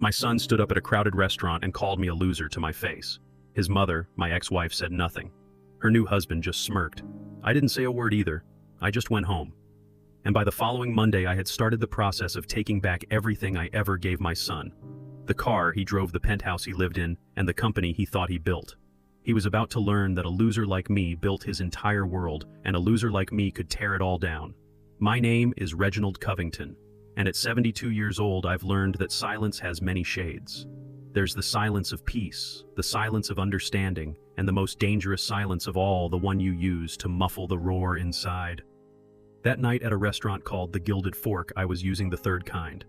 My son stood up at a crowded restaurant and called me a loser to my face. His mother, my ex-wife, said nothing. Her new husband just smirked. I didn't say a word either. I just went home. And by the following Monday, I had started the process of taking back everything I ever gave my son. The car he drove, the penthouse he lived in, and the company he thought he built. He was about to learn that a loser like me built his entire world, and a loser like me could tear it all down. My name is Reginald Covington, and at 72 years old, I've learned that silence has many shades. There's the silence of peace, the silence of understanding, and the most dangerous silence of all, the one you use to muffle the roar inside. That night at a restaurant called the Gilded Fork, I was using the third kind.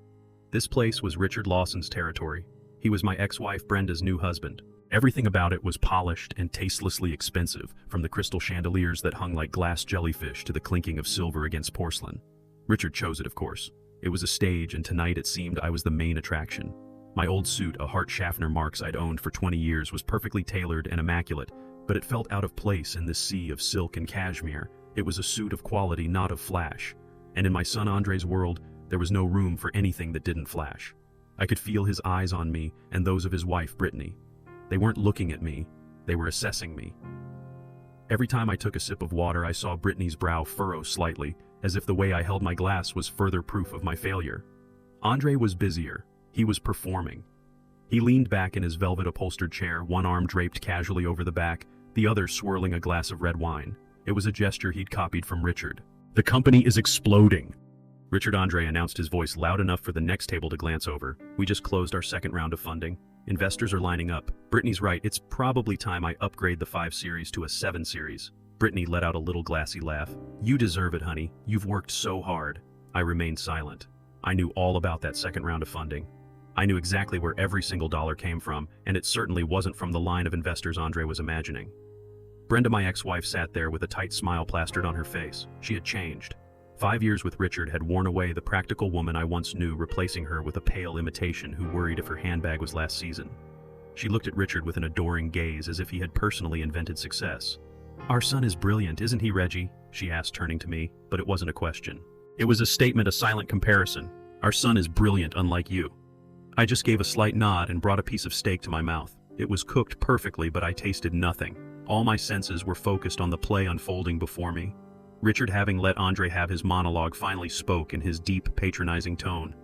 This place was Richard Lawson's territory. He was my ex-wife Brenda's new husband. Everything about it was polished and tastelessly expensive, from the crystal chandeliers that hung like glass jellyfish to the clinking of silver against porcelain. Richard chose it, of course. It was a stage, and tonight it seemed I was the main attraction. My old suit, a Hart Schaffner Marks I'd owned for 20 years, was perfectly tailored and immaculate, but it felt out of place in this sea of silk and cashmere. It was a suit of quality, not of flash. And in my son Andre's world, there was no room for anything that didn't flash. I could feel his eyes on me and those of his wife, Brittany. They weren't looking at me, they were assessing me. Every time I took a sip of water, I saw Brittany's brow furrow slightly, as if the way I held my glass was further proof of my failure. Andre was busier. He was performing. He leaned back in his velvet-upholstered chair, one arm draped casually over the back, the other swirling a glass of red wine. It was a gesture he'd copied from Richard. "The company is exploding," Richard Andre announced, his voice loud enough for the next table to glance over. "We just closed our second round of funding. Investors are lining up. Brittany's right, it's probably time I upgrade the 5 Series to a 7 Series. Brittany let out a little glassy laugh. "You deserve it, honey. You've worked so hard." I remained silent. I knew all about that second round of funding. I knew exactly where every single dollar came from, and it certainly wasn't from the line of investors Andre was imagining. Brenda, my ex-wife, sat there with a tight smile plastered on her face. She had changed. 5 years with Richard had worn away the practical woman I once knew, replacing her with a pale imitation who worried if her handbag was last season. She looked at Richard with an adoring gaze, as if he had personally invented success. "Our son is brilliant, isn't he, Reggie?" she asked, turning to me, but it wasn't a question. It was a statement, a silent comparison. "Our son is brilliant, unlike you." I just gave a slight nod and brought a piece of steak to my mouth. It was cooked perfectly, but I tasted nothing. All my senses were focused on the play unfolding before me. Richard, having let Andre have his monologue, finally spoke in his deep, patronizing tone.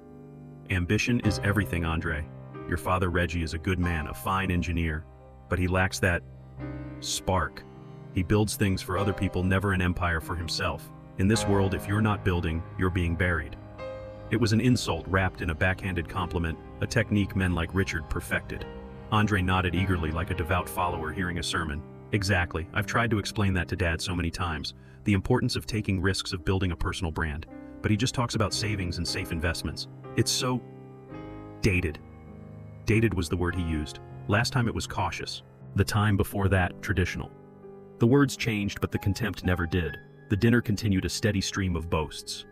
"Ambition is everything, Andre. Your father Reggie is a good man, a fine engineer, but he lacks that spark. He builds things for other people, never an empire for himself. In this world, if you're not building, you're being buried." It was an insult wrapped in a backhanded compliment, a technique men like Richard perfected. Andre nodded eagerly, like a devout follower hearing a sermon. "Exactly. I've tried to explain that to Dad so many times. The importance of taking risks, of building a personal brand. But he just talks about savings and safe investments. It's so dated." Dated was the word he used. Last time it was cautious. The time before that, traditional. The words changed, but the contempt never did. The dinner continued, a steady stream of boasts.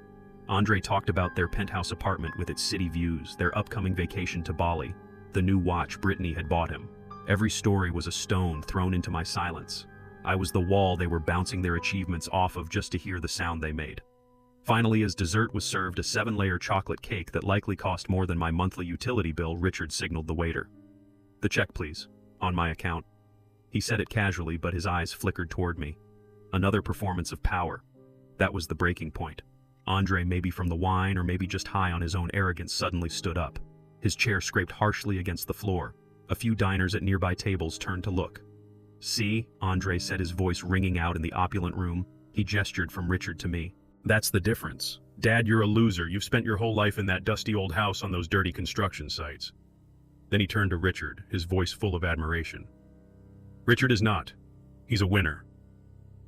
Andre talked about their penthouse apartment with its city views, their upcoming vacation to Bali, the new watch Brittany had bought him. Every story was a stone thrown into my silence. I was the wall they were bouncing their achievements off of just to hear the sound they made. Finally, as dessert was served, a 7-layer chocolate cake that likely cost more than my monthly utility bill, Richard signaled the waiter. "The check, please. On my account." He said it casually, but his eyes flickered toward me. Another performance of power. That was the breaking point. Andre, maybe from the wine or maybe just high on his own arrogance, suddenly stood up. His chair scraped harshly against the floor. A few diners at nearby tables turned to look. "See," Andre said, his voice ringing out in the opulent room. He gestured from Richard to me. "That's the difference. Dad, you're a loser. You've spent your whole life in that dusty old house on those dirty construction sites." Then he turned to Richard, his voice full of admiration. "Richard is not. He's a winner."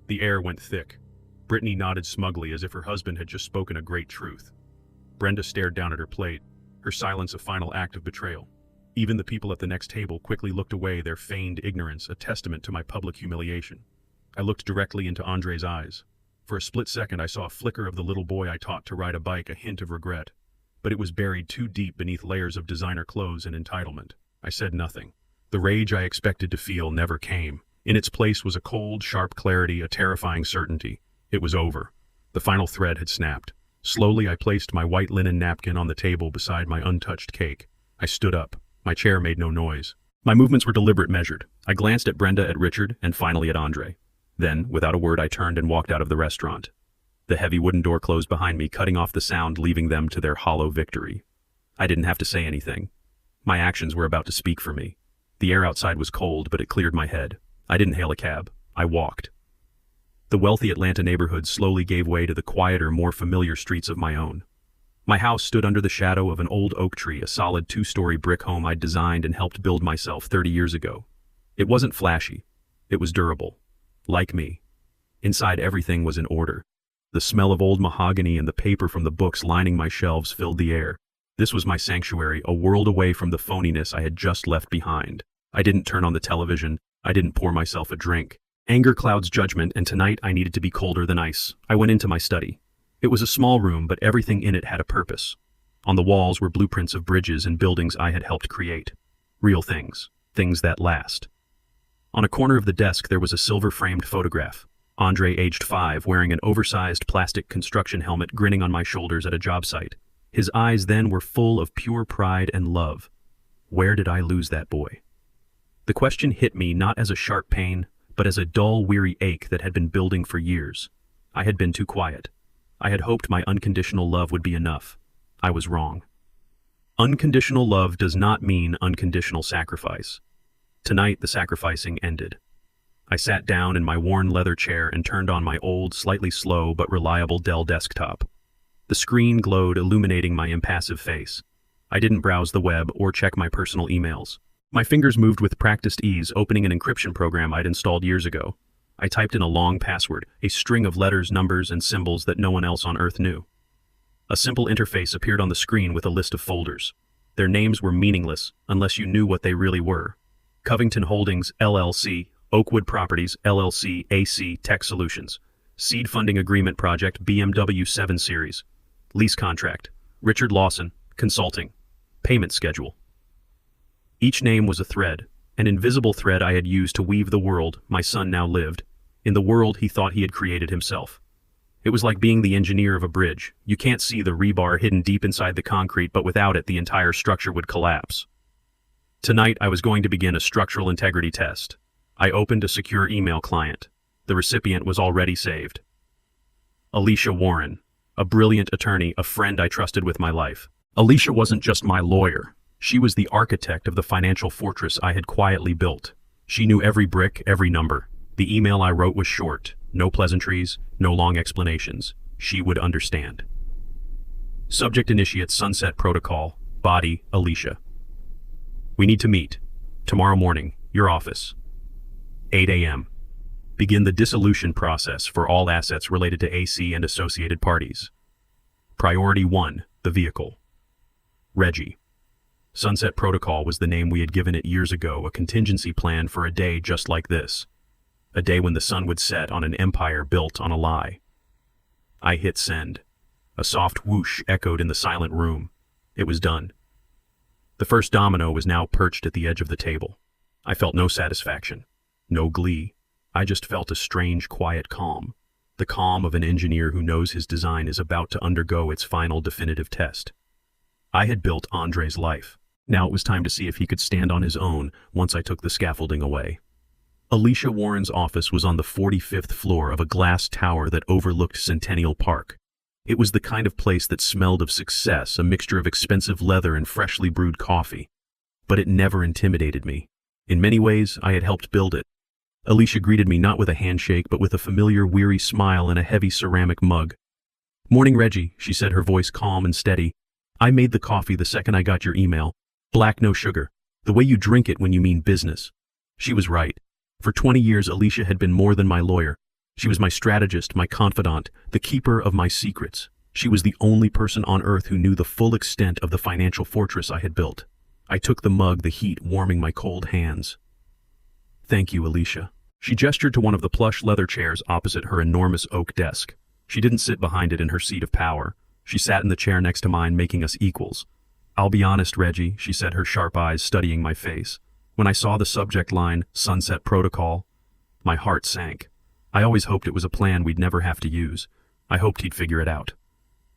The air went thick. Brittany nodded smugly, as if her husband had just spoken a great truth. Brenda stared down at her plate, her silence a final act of betrayal. Even the people at the next table quickly looked away, their feigned ignorance a testament to my public humiliation. I looked directly into Andre's eyes. For a split second I saw a flicker of the little boy I taught to ride a bike, a hint of regret. But it was buried too deep beneath layers of designer clothes and entitlement. I said nothing. The rage I expected to feel never came. In its place was a cold, sharp clarity, a terrifying certainty. It was over. The final thread had snapped. Slowly I placed my white linen napkin on the table beside my untouched cake. I stood up. My chair made no noise. My movements were deliberate, measured. I glanced at Brenda, at Richard, and finally at Andre. Then, without a word, I turned and walked out of the restaurant. The heavy wooden door closed behind me, cutting off the sound, leaving them to their hollow victory. I didn't have to say anything. My actions were about to speak for me. The air outside was cold, but it cleared my head. I didn't hail a cab. I walked. The wealthy Atlanta neighborhood slowly gave way to the quieter, more familiar streets of my own. My house stood under the shadow of an old oak tree, a solid 2-story brick home I'd designed and helped build myself 30 years ago. It wasn't flashy. It was durable. Like me. Inside, everything was in order. The smell of old mahogany and the paper from the books lining my shelves filled the air. This was my sanctuary, a world away from the phoniness I had just left behind. I didn't turn on the television. I didn't pour myself a drink. Anger clouds judgment, and tonight I needed to be colder than ice. I went into my study. It was a small room, but everything in it had a purpose. On the walls were blueprints of bridges and buildings I had helped create. Real things. Things that last. On a corner of the desk there was a silver-framed photograph. Andre, aged 5, wearing an oversized plastic construction helmet, grinning on my shoulders at a job site. His eyes then were full of pure pride and love. Where did I lose that boy? The question hit me not as a sharp pain, but as a dull, weary ache that had been building for years. I had been too quiet. I had hoped my unconditional love would be enough. I was wrong. Unconditional love does not mean unconditional sacrifice. Tonight, the sacrificing ended. I sat down in my worn leather chair and turned on my old, slightly slow but reliable Dell desktop. The screen glowed, illuminating my impassive face. I didn't browse the web or check my personal emails. My fingers moved with practiced ease, opening an encryption program I'd installed years ago. I typed in a long password, a string of letters, numbers, and symbols that no one else on Earth knew. A simple interface appeared on the screen with a list of folders. Their names were meaningless unless you knew what they really were. Covington Holdings, LLC, Oakwood Properties, LLC, AC Tech Solutions. Seed Funding Agreement Project, BMW 7 Series. Lease Contract, Richard Lawson, Consulting. Payment Schedule. Each name was a thread, an invisible thread I had used to weave the world my son now lived, in the world he thought he had created himself. It was like being the engineer of a bridge. You can't see the rebar hidden deep inside the concrete, but without it, the entire structure would collapse. Tonight, I was going to begin a structural integrity test. I opened a secure email client. The recipient was already saved. Alicia Warren, a brilliant attorney, a friend I trusted with my life. Alicia wasn't just my lawyer. She was the architect of the financial fortress I had quietly built. She knew every brick, every number. The email I wrote was short. No pleasantries, no long explanations. She would understand. Subject initiate Sunset Protocol. Body, Alicia. We need to meet. Tomorrow morning, your office. 8 a.m. Begin the dissolution process for all assets related to AC and associated parties. Priority 1, the vehicle. Reggie. Sunset Protocol was the name we had given it years ago, a contingency plan for a day just like this. A day when the sun would set on an empire built on a lie. I hit send. A soft whoosh echoed in the silent room. It was done. The first domino was now perched at the edge of the table. I felt no satisfaction, no glee. I just felt a strange, quiet calm. The calm of an engineer who knows his design is about to undergo its final definitive test. I had built Andre's life. Now it was time to see if he could stand on his own once I took the scaffolding away. Alicia Warren's office was on the 45th floor of a glass tower that overlooked Centennial Park. It was the kind of place that smelled of success, a mixture of expensive leather and freshly brewed coffee. But it never intimidated me. In many ways, I had helped build it. Alicia greeted me not with a handshake, but with a familiar, weary smile and a heavy ceramic mug. "Morning, Reggie," she said, her voice calm and steady. "I made the coffee the second I got your email. Black, no sugar. The way you drink it when you mean business." She was right. For 20 years, Alicia had been more than my lawyer. She was my strategist, my confidant, the keeper of my secrets. She was the only person on earth who knew the full extent of the financial fortress I had built. I took the mug, the heat warming my cold hands. "Thank you, Alicia." She gestured to one of the plush leather chairs opposite her enormous oak desk. She didn't sit behind it in her seat of power. She sat in the chair next to mine, making us equals. "I'll be honest, Reggie," she said, her sharp eyes studying my face. "When I saw the subject line, Sunset Protocol, my heart sank. I always hoped it was a plan we'd never have to use. I hoped he'd figure it out."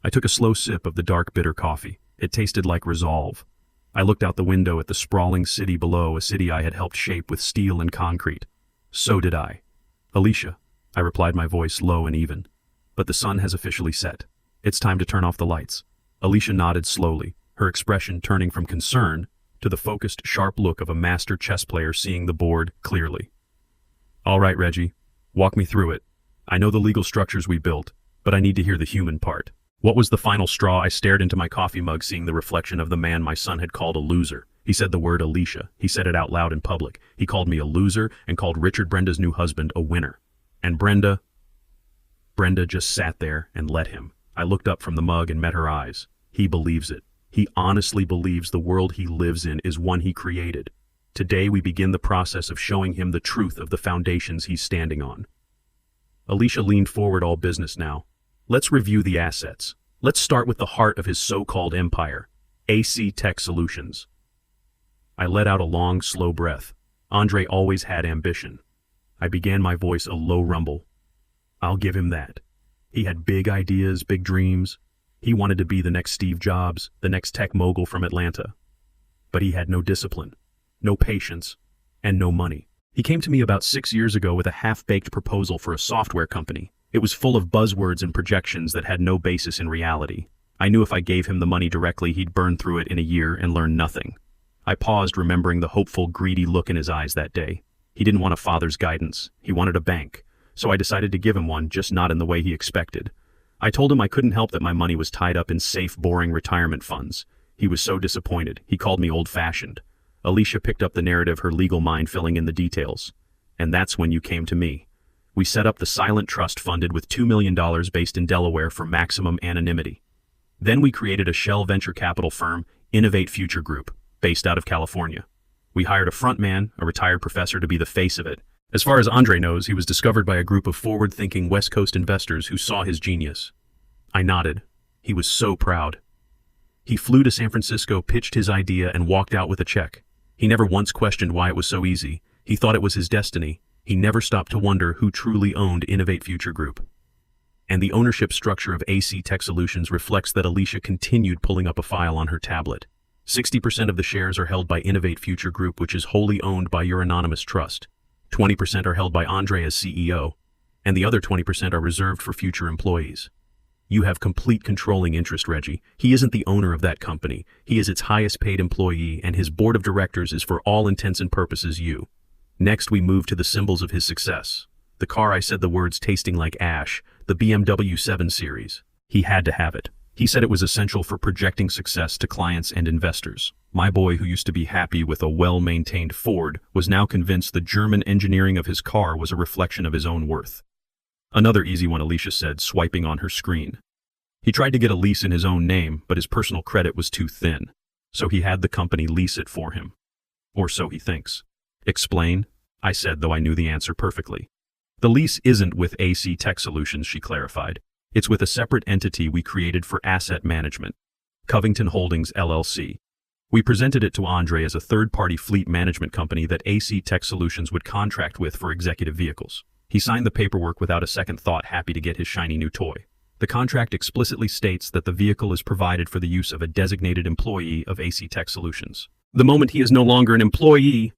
I took a slow sip of the dark, bitter coffee. It tasted like resolve. I looked out the window at the sprawling city below, a city I had helped shape with steel and concrete. So did I. Alicia, I replied, my voice low and even. But the sun has officially set. It's time to turn off the lights. Alicia nodded slowly, her expression turning from concern to the focused, sharp look of a master chess player seeing the board clearly. All right, Reggie, walk me through it. I know the legal structures we built, but I need to hear the human part. What was the final straw? I stared into my coffee mug, seeing the reflection of the man my son had called a loser. He said the word Alicia. He said it out loud in public. He called me a loser and called Richard, Brenda's new husband, a winner. And Brenda just sat there and let him. I looked up from the mug and met her eyes. He believes it. He honestly believes the world he lives in is one he created. Today we begin the process of showing him the truth of the foundations he's standing on. Alicia leaned forward, all business now. Let's review the assets. Let's start with the heart of his so-called empire, AC Tech Solutions. I let out a long, slow breath. Andre always had ambition. I began, my voice a low rumble. I'll give him that. He had big ideas, big dreams. He wanted to be the next Steve Jobs, the next tech mogul from Atlanta. But he had no discipline, no patience, and no money. He came to me about 6 years ago with a half-baked proposal for a software company. It was full of buzzwords and projections that had no basis in reality. I knew if I gave him the money directly, he'd burn through it in a year and learn nothing. I paused, remembering the hopeful, greedy look in his eyes that day. He didn't want a father's guidance. He wanted a bank. So I decided to give him one, just not in the way he expected. I told him I couldn't help that my money was tied up in safe, boring retirement funds. He was so disappointed. He called me old-fashioned. Alicia picked up the narrative, her legal mind filling in the details. And that's when you came to me. We set up the silent trust funded with $2 million based in Delaware for maximum anonymity. Then we created a shell venture capital firm, Innovate Future Group, based out of California. We hired a front man, a retired professor, to be the face of it. As far as Andre knows, he was discovered by a group of forward-thinking West Coast investors who saw his genius. I nodded. He was so proud. He flew to San Francisco, pitched his idea, and walked out with a check. He never once questioned why it was so easy. He thought it was his destiny. He never stopped to wonder who truly owned Innovate Future Group. And the ownership structure of AC Tech Solutions reflects that. Alicia continued, pulling up a file on her tablet. 60% of the shares are held by Innovate Future Group, which is wholly owned by your anonymous trust. 20% are held by Andre as CEO, and the other 20% are reserved for future employees. You have complete controlling interest, Reggie. He isn't the owner of that company. He is its highest paid employee, and his board of directors is for all intents and purposes you. Next, we move to the symbols of his success. The car, I said the words tasting like ash, the BMW 7 Series. He had to have it. He said it was essential for projecting success to clients and investors. My boy, who used to be happy with a well-maintained Ford, was now convinced the German engineering of his car was a reflection of his own worth. Another easy one, Alicia said, swiping on her screen. He tried to get a lease in his own name, but his personal credit was too thin, so he had the company lease it for him. Or so he thinks. Explain, I said, though I knew the answer perfectly. The lease isn't with AC Tech Solutions, she clarified. It's with a separate entity we created for asset management, Covington Holdings LLC. We presented it to Andre as a third-party fleet management company that AC Tech Solutions would contract with for executive vehicles. He signed the paperwork without a second thought, happy to get his shiny new toy. The contract explicitly states that the vehicle is provided for the use of a designated employee of AC Tech Solutions. The moment he is no longer an employee,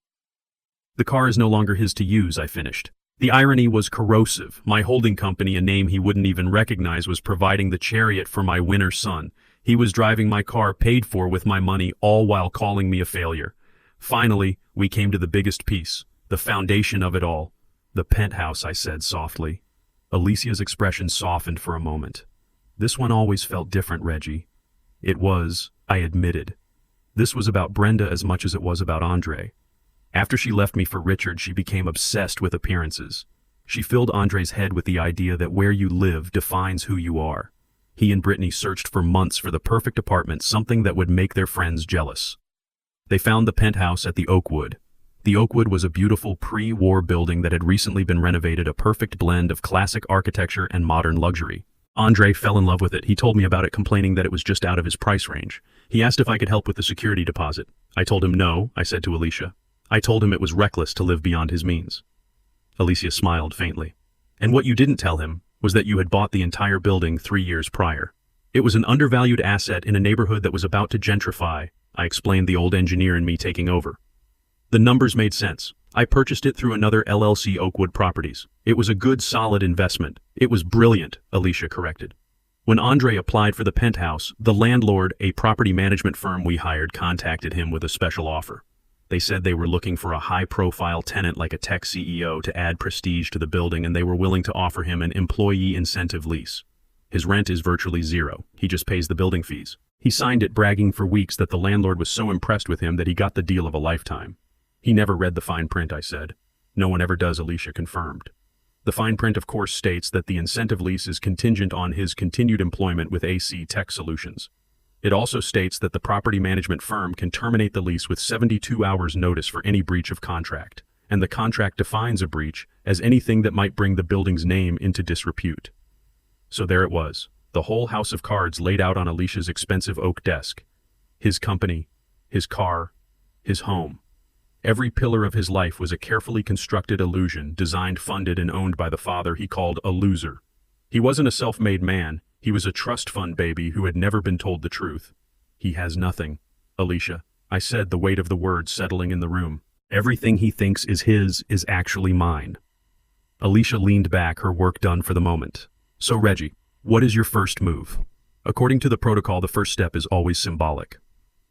the car is no longer his to use, I finished. The irony was corrosive. My holding company, a name he wouldn't even recognize, was providing the chariot for my winner son. He was driving my car, paid for with my money, all while calling me a failure. Finally, we came to the biggest piece, the foundation of it all. The penthouse, I said softly. Alicia's expression softened for a moment. This one always felt different, Reggie. It was, I admitted. This was about Brenda as much as it was about Andre. After she left me for Richard, she became obsessed with appearances. She filled Andre's head with the idea that where you live defines who you are. He and Brittany searched for months for the perfect apartment, something that would make their friends jealous. They found the penthouse at the Oakwood. The Oakwood was a beautiful pre-war building that had recently been renovated, a perfect blend of classic architecture and modern luxury. Andre fell in love with it. He told me about it, complaining that it was just out of his price range. He asked if I could help with the security deposit. I told him no, I said to Alicia. I told him it was reckless to live beyond his means. Alicia smiled faintly. And what you didn't tell him was that you had bought the entire building 3 years prior. It was an undervalued asset in a neighborhood that was about to gentrify. I explained, the old engineer in me taking over. The numbers made sense. I purchased it through another LLC, Oakwood Properties. It was a good, solid investment. It was brilliant, Alicia corrected. When Andre applied for the penthouse, the landlord, a property management firm we hired, contacted him with a special offer. They said they were looking for a high-profile tenant like a tech CEO to add prestige to the building, and they were willing to offer him an employee incentive lease. His rent is virtually zero. He just pays the building fees. He signed it, bragging for weeks that the landlord was so impressed with him that he got the deal of a lifetime. He never read the fine print, I said. No one ever does, Alicia confirmed. The fine print, of course, states that the incentive lease is contingent on his continued employment with AC Tech Solutions. It also states that the property management firm can terminate the lease with 72 hours notice for any breach of contract, and the contract defines a breach as anything that might bring the building's name into disrepute. So there it was, the whole house of cards laid out on Alicia's expensive oak desk. His company, his car, his home. Every pillar of his life was a carefully constructed illusion, designed, funded, and owned by the father he called a loser. He wasn't a self-made man. He was a trust fund baby who had never been told the truth. He has nothing, Alicia, I said, the weight of the words settling in the room. Everything he thinks is his is actually mine. Alicia leaned back, her work done for the moment. So Reggie, what is your first move? According to the protocol, the first step is always symbolic.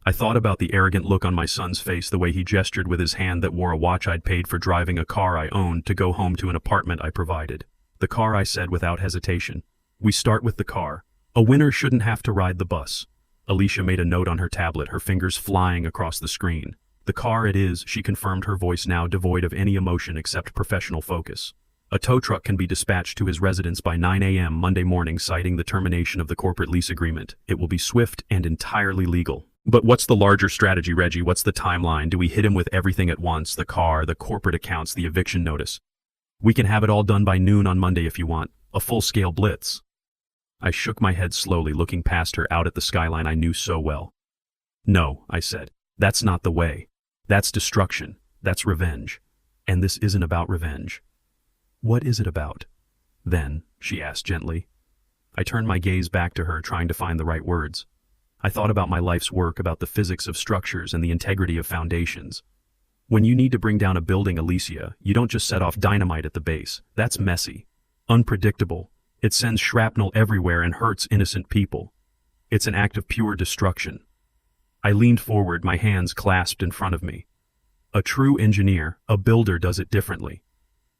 I thought about the arrogant look on my son's face, the way he gestured with his hand that wore a watch I'd paid for, driving a car I owned to go home to an apartment I provided. The car, I said without hesitation. We start with the car. A winner shouldn't have to ride the bus. Alicia made a note on her tablet, her fingers flying across the screen. The car it is, she confirmed, her voice now devoid of any emotion except professional focus. A tow truck can be dispatched to his residence by 9 a.m. Monday morning, citing the termination of the corporate lease agreement. It will be swift and entirely legal. But what's the larger strategy, Reggie? What's the timeline? Do we hit him with everything at once? The car, the corporate accounts, the eviction notice? We can have it all done by noon on Monday if you want. A full-scale blitz. I shook my head slowly, looking past her out at the skyline I knew so well. No, I said. That's not the way. That's destruction. That's revenge. And this isn't about revenge. What is it about? Then, she asked gently. I turned my gaze back to her, trying to find the right words. I thought about my life's work, about the physics of structures and the integrity of foundations. When you need to bring down a building, Alicia, you don't just set off dynamite at the base. That's messy, unpredictable. It sends shrapnel everywhere and hurts innocent people. It's an act of pure destruction. I leaned forward, my hands clasped in front of me. A true engineer, a builder, does it differently.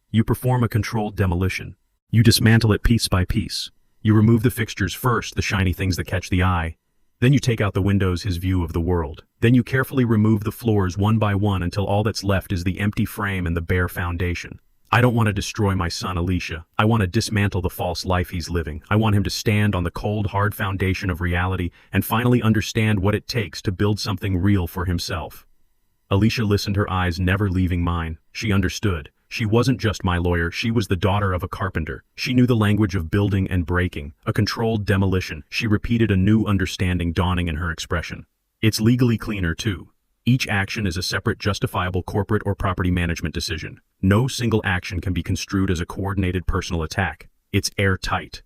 You perform a controlled demolition. You dismantle it piece by piece. You remove the fixtures first, the shiny things that catch the eye. Then you take out the windows, his view of the world. Then you carefully remove the floors one by one until all that's left is the empty frame and the bare foundation. I don't want to destroy my son, Alicia. I want to dismantle the false life he's living. I want him to stand on the cold, hard foundation of reality and finally understand what it takes to build something real for himself. Alicia listened, her eyes never leaving mine. She understood. She wasn't just my lawyer, she was the daughter of a carpenter. She knew the language of building and breaking, a controlled demolition. She repeated, a new understanding dawning in her expression. It's legally cleaner, too. Each action is a separate, justifiable corporate or property management decision. No single action can be construed as a coordinated personal attack. It's airtight.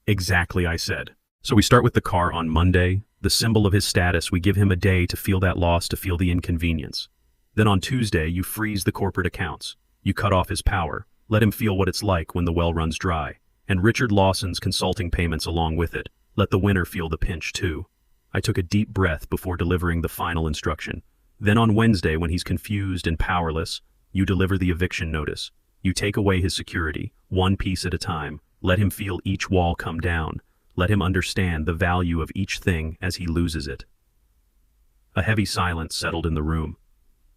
Exactly, I said. So we start with the car on Monday, the symbol of his status. We give him a day to feel that loss, to feel the inconvenience. Then on Tuesday, you freeze the corporate accounts. You cut off his power, let him feel what it's like when the well runs dry, and Richard Lawson's consulting payments along with it. Let the winner feel the pinch too. I took a deep breath before delivering the final instruction. Then on Wednesday, when he's confused and powerless, you deliver the eviction notice. You take away his security, one piece at a time. Let him feel each wall come down. Let him understand the value of each thing as he loses it. A heavy silence settled in the room.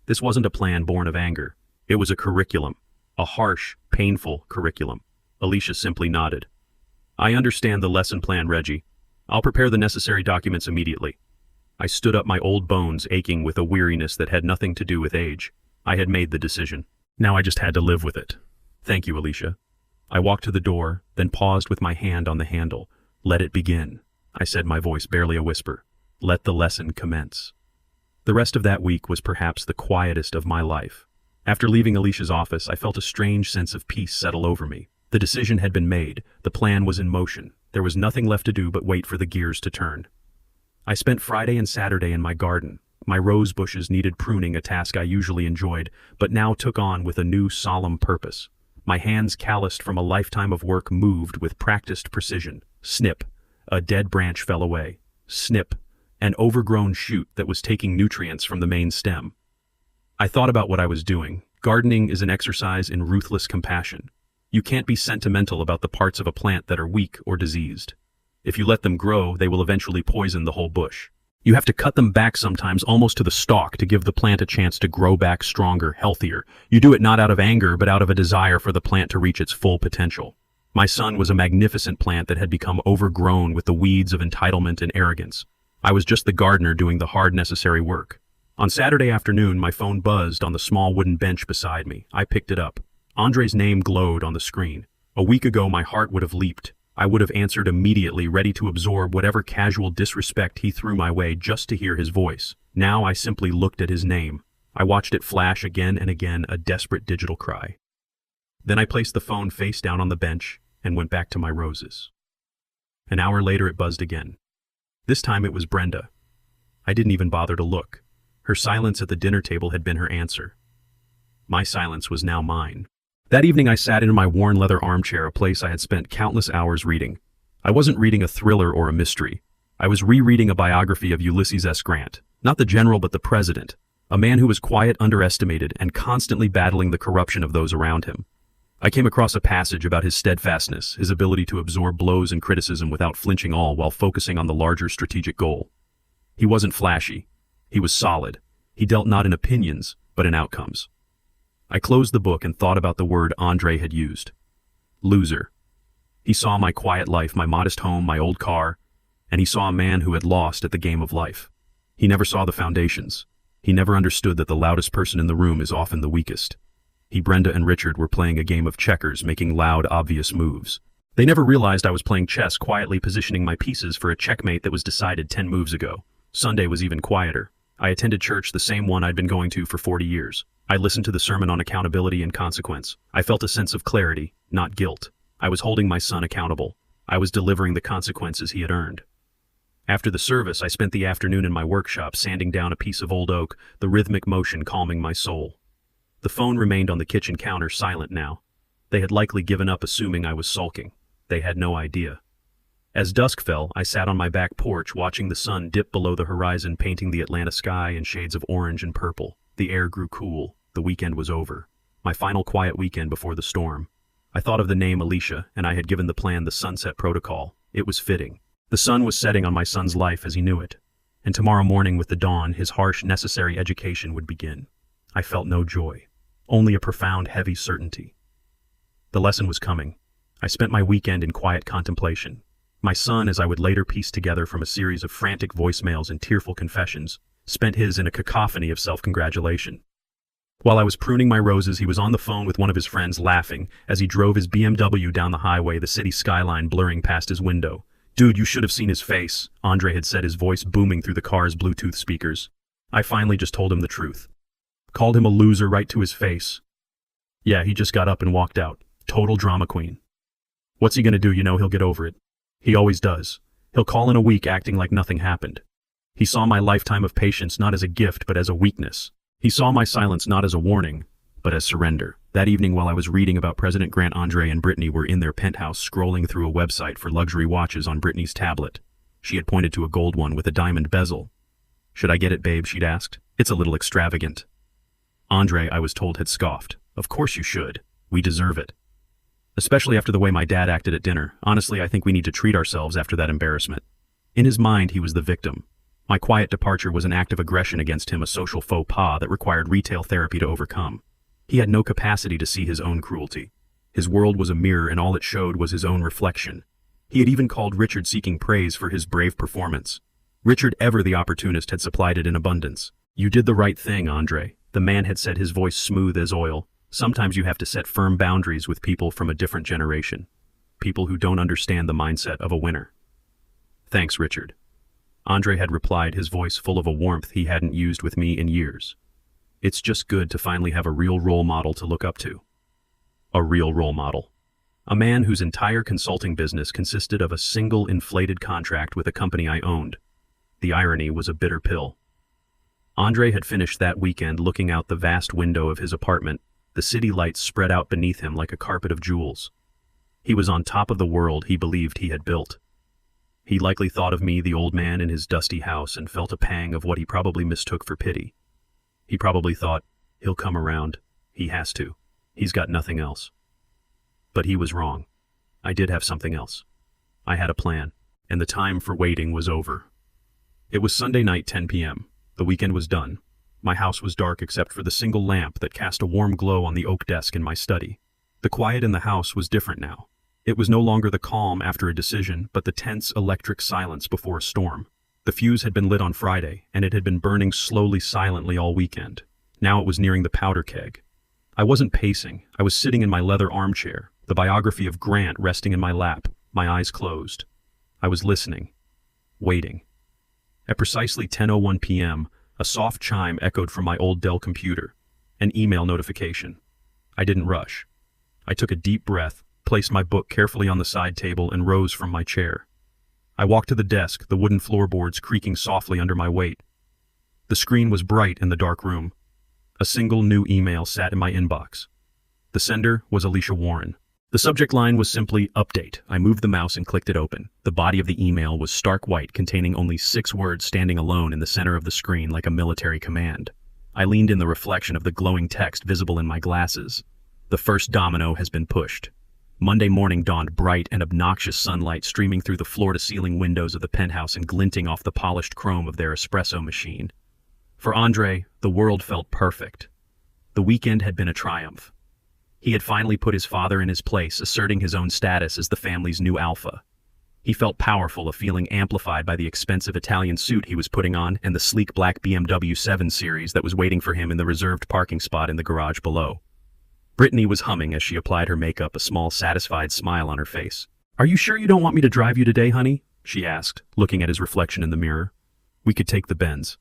This wasn't a plan born of anger. It was a curriculum, a harsh, painful curriculum. Alicia simply nodded. I understand the lesson plan, Reggie. I'll prepare the necessary documents immediately. I stood up, my old bones aching with a weariness that had nothing to do with age. I had made the decision. Now I just had to live with it. Thank you, Alicia. I walked to the door, then paused with my hand on the handle. Let it begin, I said, my voice barely a whisper. Let the lesson commence. The rest of that week was perhaps the quietest of my life. After leaving Alicia's office, I felt a strange sense of peace settle over me. The decision had been made. The plan was in motion. There was nothing left to do but wait for the gears to turn. I spent Friday and Saturday in my garden, My rose bushes needed pruning, a task I usually enjoyed, but now took on with a new solemn purpose. My hands, calloused from a lifetime of work, moved with practiced precision. Snip. A dead branch fell away. Snip. An overgrown shoot that was taking nutrients from the main stem. I thought about what I was doing. Gardening is an exercise in ruthless compassion. You can't be sentimental about the parts of a plant that are weak or diseased. If you let them grow, they will eventually poison the whole bush. You have to cut them back sometimes almost to the stalk to give the plant a chance to grow back stronger, healthier. You do it not out of anger, but out of a desire for the plant to reach its full potential. My son was a magnificent plant that had become overgrown with the weeds of entitlement and arrogance. I was just the gardener doing the hard, necessary work. On Saturday afternoon, my phone buzzed on the small wooden bench beside me. I picked it up. Andre's name glowed on the screen. A week ago, my heart would have leaped. I would have answered immediately, ready to absorb whatever casual disrespect he threw my way just to hear his voice. Now I simply looked at his name. I watched it flash again and again, a desperate digital cry. Then I placed the phone face down on the bench and went back to my roses. An hour later, it buzzed again. This time it was Brenda. I didn't even bother to look. Her silence at the dinner table had been her answer. My silence was now mine. That evening I sat in my worn leather armchair, a place I had spent countless hours reading. I wasn't reading a thriller or a mystery. I was rereading a biography of Ulysses S. Grant, not the general but the president, a man who was quiet, underestimated, and constantly battling the corruption of those around him. I came across a passage about his steadfastness, his ability to absorb blows and criticism without flinching, all while focusing on the larger strategic goal. He wasn't flashy. He was solid. He dealt not in opinions, but in outcomes. I closed the book and thought about the word Andre had used. Loser. He saw my quiet life, my modest home, my old car, and he saw a man who had lost at the game of life. He never saw the foundations. He never understood that the loudest person in the room is often the weakest. He, Brenda, and Richard were playing a game of checkers, making loud, obvious moves. They never realized I was playing chess, quietly positioning my pieces for a checkmate that was decided 10 moves ago. Sunday was even quieter. I attended church, the same one I'd been going to for 40 years. I listened to the sermon on accountability and consequence. I felt a sense of clarity, not guilt. I was holding my son accountable. I was delivering the consequences he had earned. After the service, I spent the afternoon in my workshop, sanding down a piece of old oak, the rhythmic motion calming my soul. The phone remained on the kitchen counter, silent now. They had likely given up, assuming I was sulking. They had no idea. As dusk fell, I sat on my back porch, watching the sun dip below the horizon, painting the Atlanta sky in shades of orange and purple. The air grew cool. The weekend was over. My final quiet weekend before the storm. I thought of the name Alicia, and I had given the plan the Sunset Protocol. It was fitting. The sun was setting on my son's life as he knew it. And tomorrow morning with the dawn, his harsh, necessary education would begin. I felt no joy. Only a profound, heavy certainty. The lesson was coming. I spent my weekend in quiet contemplation. My son, as I would later piece together from a series of frantic voicemails and tearful confessions, spent his in a cacophony of self-congratulation. While I was pruning my roses, he was on the phone with one of his friends, laughing as he drove his BMW down the highway, the city skyline blurring past his window. "Dude, you should have seen his face," Andre had said, his voice booming through the car's Bluetooth speakers. I finally just told him the truth. Called him a loser right to his face. Yeah, he just got up and walked out. Total drama queen. What's he gonna do? You know, he'll get over it. He always does. He'll call in a week acting like nothing happened. He saw my lifetime of patience not as a gift but as a weakness. He saw my silence not as a warning, but as surrender. That evening while I was reading about President Grant, Andre and Brittany were in their penthouse scrolling through a website for luxury watches on Brittany's tablet. She had pointed to a gold one with a diamond bezel. "Should I get it, babe?" she'd asked. "It's a little extravagant." Andre, I was told, had scoffed. "Of course you should. We deserve it. Especially after the way my dad acted at dinner. Honestly, I think we need to treat ourselves after that embarrassment." In his mind, he was the victim. My quiet departure was an act of aggression against him, a social faux pas that required retail therapy to overcome. He had no capacity to see his own cruelty. His world was a mirror, and all it showed was his own reflection. He had even called Richard, seeking praise for his brave performance. Richard, ever the opportunist, had supplied it in abundance. "You did the right thing, Andre," the man had said, his voice smooth as oil. "Sometimes you have to set firm boundaries with people from a different generation. People who don't understand the mindset of a winner." "Thanks, Richard." Andre had replied, his voice full of a warmth he hadn't used with me in years. "It's just good to finally have a real role model to look up to." A real role model. A man whose entire consulting business consisted of a single inflated contract with a company I owned. The irony was a bitter pill. Andre had finished that weekend looking out the vast window of his apartment, the city lights spread out beneath him like a carpet of jewels. He was on top of the world he believed he had built. He likely thought of me, the old man in his dusty house, and felt a pang of what he probably mistook for pity. He probably thought, he'll come around. He has to. He's got nothing else. But he was wrong. I did have something else. I had a plan, and the time for waiting was over. It was Sunday night, 10 p.m. The weekend was done. My house was dark except for the single lamp that cast a warm glow on the oak desk in my study. The quiet in the house was different now. It was no longer the calm after a decision, but the tense electric silence before a storm. The fuse had been lit on Friday, and it had been burning slowly, silently all weekend. Now it was nearing the powder keg. I wasn't pacing. I was sitting in my leather armchair, the biography of Grant resting in my lap, my eyes closed. I was listening, waiting. At precisely 10:01 p.m., a soft chime echoed from my old Dell computer, an email notification. I didn't rush. I took a deep breath, placed my book carefully on the side table, and rose from my chair. I walked to the desk, the wooden floorboards creaking softly under my weight. The screen was bright in the dark room. A single new email sat in my inbox. The sender was Alicia Warren. The subject line was simply, "Update." I moved the mouse and clicked it open. The body of the email was stark white, containing only 6 words standing alone in the center of the screen like a military command. I leaned in the reflection of the glowing text visible in my glasses. The first domino has been pushed. Monday morning dawned bright and obnoxious sunlight streaming through the floor-to-ceiling windows of the penthouse and glinting off the polished chrome of their espresso machine. For Andre, the world felt perfect. The weekend had been a triumph. He had finally put his father in his place, asserting his own status as the family's new alpha. He felt powerful, a feeling amplified by the expensive Italian suit he was putting on and the sleek black BMW 7 Series that was waiting for him in the reserved parking spot in the garage below. Brittany was humming as she applied her makeup, a small, satisfied smile on her face. "Are you sure you don't want me to drive you today, honey?" she asked, looking at his reflection in the mirror. "We could take the Benz.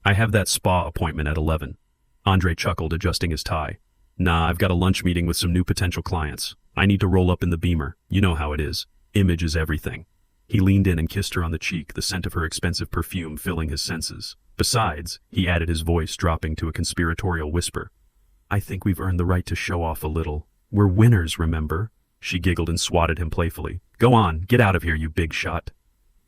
I have that spa appointment at 11. Andre chuckled, adjusting his tie. "Nah, I've got a lunch meeting with some new potential clients. I need to roll up in the Beamer. You know how it is. Image is everything." He leaned in and kissed her on the cheek, the scent of her expensive perfume filling his senses. "Besides," he added, his voice dropping to a conspiratorial whisper, "I think we've earned the right to show off a little. We're winners, remember?" She giggled and swatted him playfully. "Go on, get out of here, you big shot."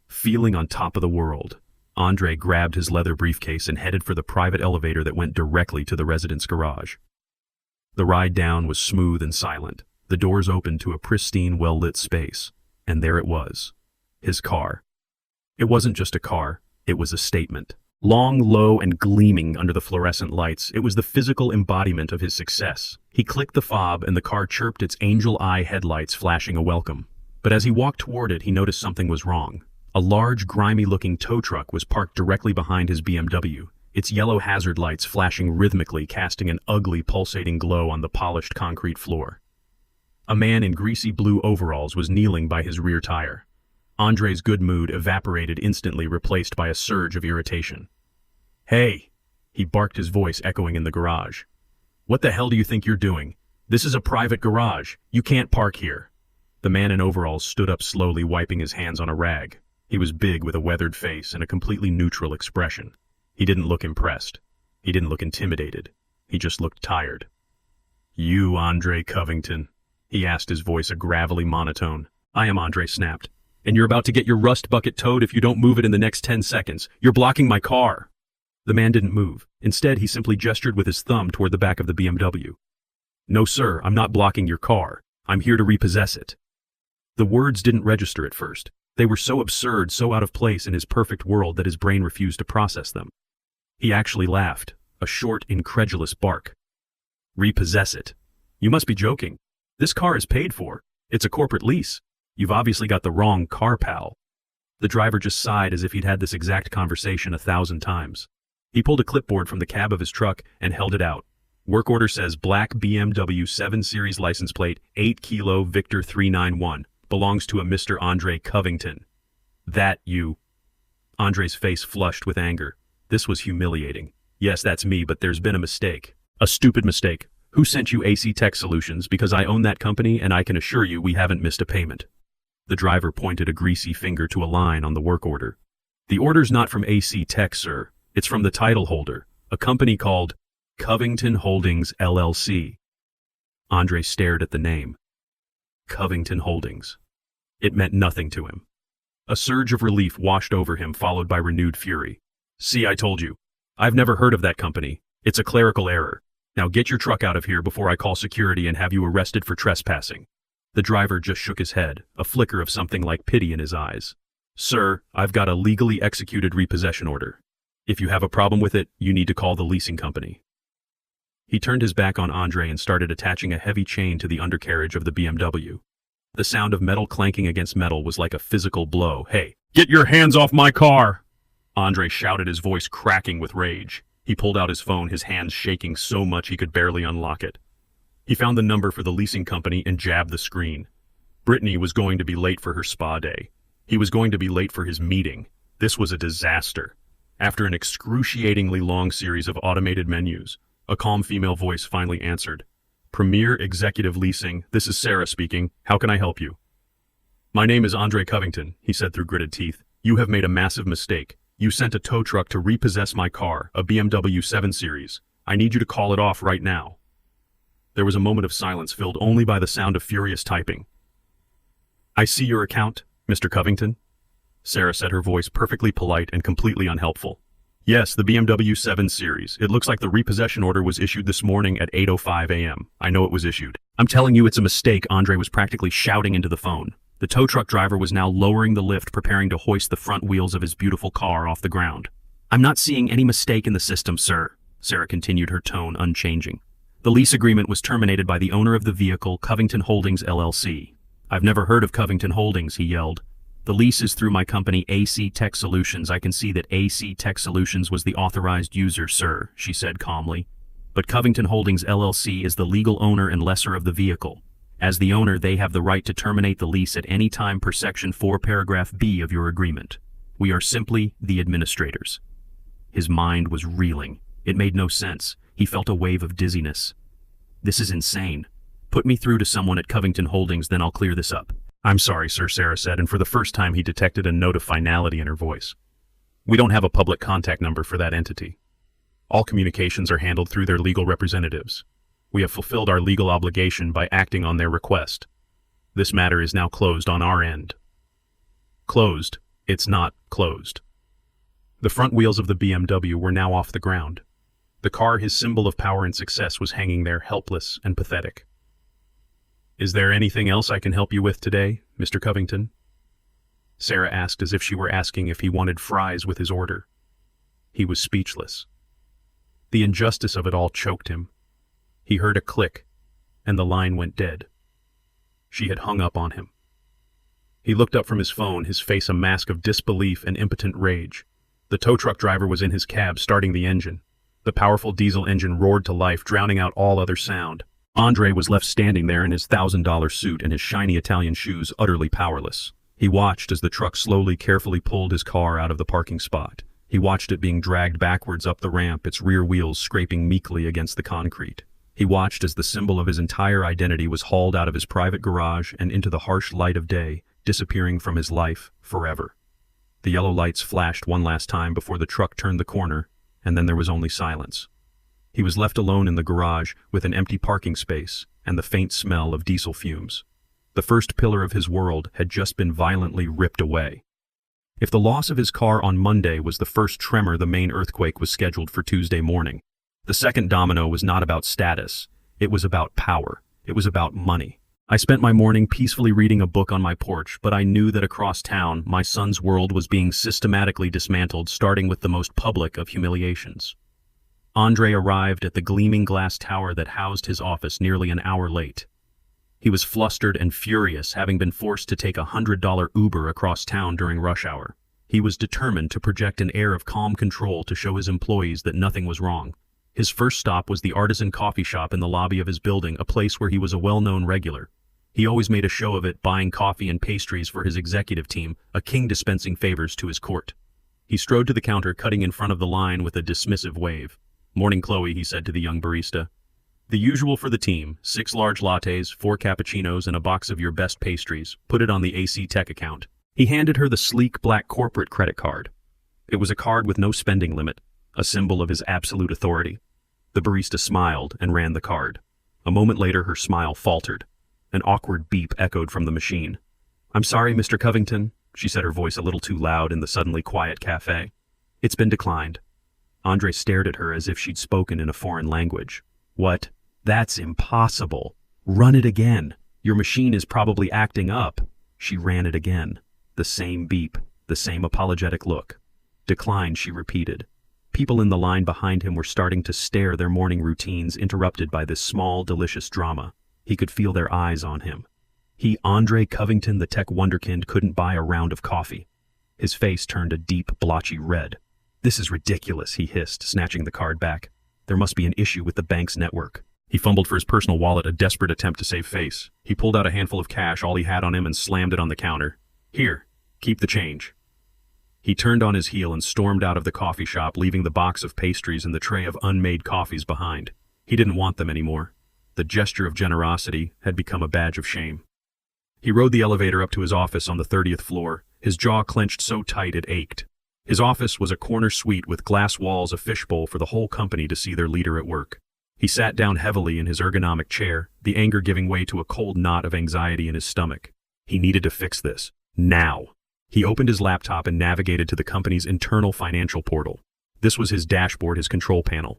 Feeling on top of the world, Andre grabbed his leather briefcase and headed for the private elevator that went directly to the residence garage. The ride down was smooth and silent. The doors opened to a pristine, well-lit space. And there it was. His car. It wasn't just a car, it was a statement. Long, low, and gleaming under the fluorescent lights, it was the physical embodiment of his success. He clicked the fob and the car chirped, its angel eye headlights flashing a welcome. But as he walked toward it, he noticed something was wrong. A large, grimy-looking tow truck was parked directly behind his BMW, its yellow hazard lights flashing rhythmically, casting an ugly, pulsating glow on the polished concrete floor. A man in greasy blue overalls was kneeling by his rear tire. Andre's good mood evaporated instantly, replaced by a surge of irritation. "Hey!" he barked, his voice echoing in the garage. "What the hell do you think you're doing? This is a private garage. You can't park here." The man in overalls stood up slowly, wiping his hands on a rag. He was big, with a weathered face and a completely neutral expression. He didn't look impressed. He didn't look intimidated. He just looked tired. "You Andre Covington?" he asked, his voice a gravelly monotone. "I am," Andre snapped. "And you're about to get your rust bucket towed if you don't move it in the next 10 seconds. You're blocking my car." The man didn't move. Instead, he simply gestured with his thumb toward the back of the BMW. "No, sir, I'm not blocking your car. I'm here to repossess it." The words didn't register at first. They were so absurd, so out of place in his perfect world that his brain refused to process them. He actually laughed, a short, incredulous bark. "Repossess it? You must be joking. This car is paid for. It's a corporate lease. You've obviously got the wrong car, pal." The driver just sighed as if he'd had this exact conversation 1,000 times. He pulled a clipboard from the cab of his truck and held it out. "Work order says black BMW 7 Series license plate, 8 Kilo Victor 391. Belongs to a Mr. Andre Covington. That you..." Andre's face flushed with anger. This was humiliating. "Yes, that's me, but there's been a mistake. A stupid mistake. Who sent you AC Tech Solutions? Because I own that company and I can assure you we haven't missed a payment." The driver pointed a greasy finger to a line on the work order. "The order's not from AC Tech, sir. It's from the title holder, a company called Covington Holdings LLC. Andre stared at the name. Covington Holdings. It meant nothing to him. A surge of relief washed over him, followed by renewed fury. See, I told you. I've never heard of that company. It's a clerical error. Now get your truck out of here before I call security and have you arrested for trespassing. The driver just shook his head, a flicker of something like pity in his eyes. Sir, I've got a legally executed repossession order. If you have a problem with it, you need to call the leasing company. He turned his back on Andre and started attaching a heavy chain to the undercarriage of the BMW. The sound of metal clanking against metal was like a physical blow. Hey, get your hands off my car! Andre shouted, his voice cracking with rage. He pulled out his phone, his hands shaking so much he could barely unlock it. He found the number for the leasing company and jabbed the screen. Brittany was going to be late for her spa day. He was going to be late for his meeting. This was a disaster. After an excruciatingly long series of automated menus, a calm female voice finally answered. Premier Executive Leasing, this is Sarah speaking. How can I help you? My name is Andre Covington, he said through gritted teeth. You have made a massive mistake. You sent a tow truck to repossess my car, a BMW 7 Series. I need you to call it off right now. There was a moment of silence filled only by the sound of furious typing. I see your account, Mr. Covington, Sarah said, her voice perfectly polite and completely unhelpful. Yes, the BMW 7 Series. It looks like the repossession order was issued this morning at 8:05 a.m. I know it was issued. I'm telling you it's a mistake, Andre was practically shouting into the phone. The tow truck driver was now lowering the lift, preparing to hoist the front wheels of his beautiful car off the ground. I'm not seeing any mistake in the system, sir, Sarah continued, her tone unchanging. The lease agreement was terminated by the owner of the vehicle, Covington Holdings LLC. I've never heard of Covington Holdings, he yelled. The lease is through my company, AC Tech Solutions. I can see that AC Tech Solutions was the authorized user, sir, she said calmly. But Covington Holdings LLC is the legal owner and lessor of the vehicle. As the owner, they have the right to terminate the lease at any time per Section 4, Paragraph B of your agreement. We are simply the administrators. His mind was reeling. It made no sense. He felt a wave of dizziness. This is insane. Put me through to someone at Covington Holdings, then I'll clear this up. I'm sorry, sir, Sarah said, and for the first time he detected a note of finality in her voice. We don't have a public contact number for that entity. All communications are handled through their legal representatives. We have fulfilled our legal obligation by acting on their request. This matter is now closed on our end. Closed? It's not closed. The front wheels of the BMW were now off the ground. The car, his symbol of power and success, was hanging there, helpless and pathetic. Is there anything else I can help you with today, Mr. Covington? Sarah asked, as if she were asking if he wanted fries with his order. He was speechless. The injustice of it all choked him. He heard a click, and the line went dead. She had hung up on him. He looked up from his phone, his face a mask of disbelief and impotent rage. The tow truck driver was in his cab, starting the engine. The powerful diesel engine roared to life, drowning out all other sound. Andre was left standing there in his $1,000 suit and his shiny Italian shoes, utterly powerless. He watched as the truck slowly, carefully pulled his car out of the parking spot. He watched it being dragged backwards up the ramp, its rear wheels scraping meekly against the concrete. He watched as the symbol of his entire identity was hauled out of his private garage and into the harsh light of day, disappearing from his life forever. The yellow lights flashed one last time before the truck turned the corner, and then there was only silence. He was left alone in the garage with an empty parking space and the faint smell of diesel fumes. The first pillar of his world had just been violently ripped away. If the loss of his car on Monday was the first tremor, the main earthquake was scheduled for Tuesday morning. The second domino was not about status. It was about power. It was about money. I spent my morning peacefully reading a book on my porch, but I knew that across town, my son's world was being systematically dismantled, starting with the most public of humiliations. Andre arrived at the gleaming glass tower that housed his office nearly an hour late. He was flustered and furious, having been forced to take a $100 Uber across town during rush hour. He was determined to project an air of calm control to show his employees that nothing was wrong. His first stop was the artisan coffee shop in the lobby of his building, a place where he was a well-known regular. He always made a show of it, buying coffee and pastries for his executive team, a king dispensing favors to his court. He strode to the counter, cutting in front of the line with a dismissive wave. "Morning, Chloe," he said to the young barista. "The usual for the team, 6 large lattes, 4 cappuccinos, and a box of your best pastries. Put it on the AC Tech account." He handed her the sleek black corporate credit card. It was a card with no spending limit. a symbol of his absolute authority. The barista smiled and ran the card. A moment later, her smile faltered. An awkward beep echoed from the machine. "I'm sorry, Mr. Covington," she said, her voice a little too loud in the suddenly quiet cafe. "It's been declined." Andre stared at her as if she'd spoken in a foreign language. "What? That's impossible. Run it again. Your machine is probably acting up." She ran it again. The same beep, the same apologetic look. "Declined," she repeated. People in the line behind him were starting to stare, their morning routines interrupted by this small, delicious drama. He could feel their eyes on him. He, Andre Covington, the tech wonderkind, couldn't buy a round of coffee. His face turned a deep, blotchy red. "This is ridiculous," he hissed, snatching the card back. "There must be an issue with the bank's network." He fumbled for his personal wallet, a desperate attempt to save face. He pulled out a handful of cash, all he had on him, and slammed it on the counter. "Here, keep the change." He turned on his heel and stormed out of the coffee shop, leaving the box of pastries and the tray of unmade coffees behind. He didn't want them anymore. The gesture of generosity had become a badge of shame. He rode the elevator up to his office on the 30th floor, his jaw clenched so tight it ached. His office was a corner suite with glass walls, a fishbowl for the whole company to see their leader at work. He sat down heavily in his ergonomic chair, the anger giving way to a cold knot of anxiety in his stomach. He needed to fix this. Now. He opened his laptop and navigated to the company's internal financial portal. This was his dashboard, his control panel.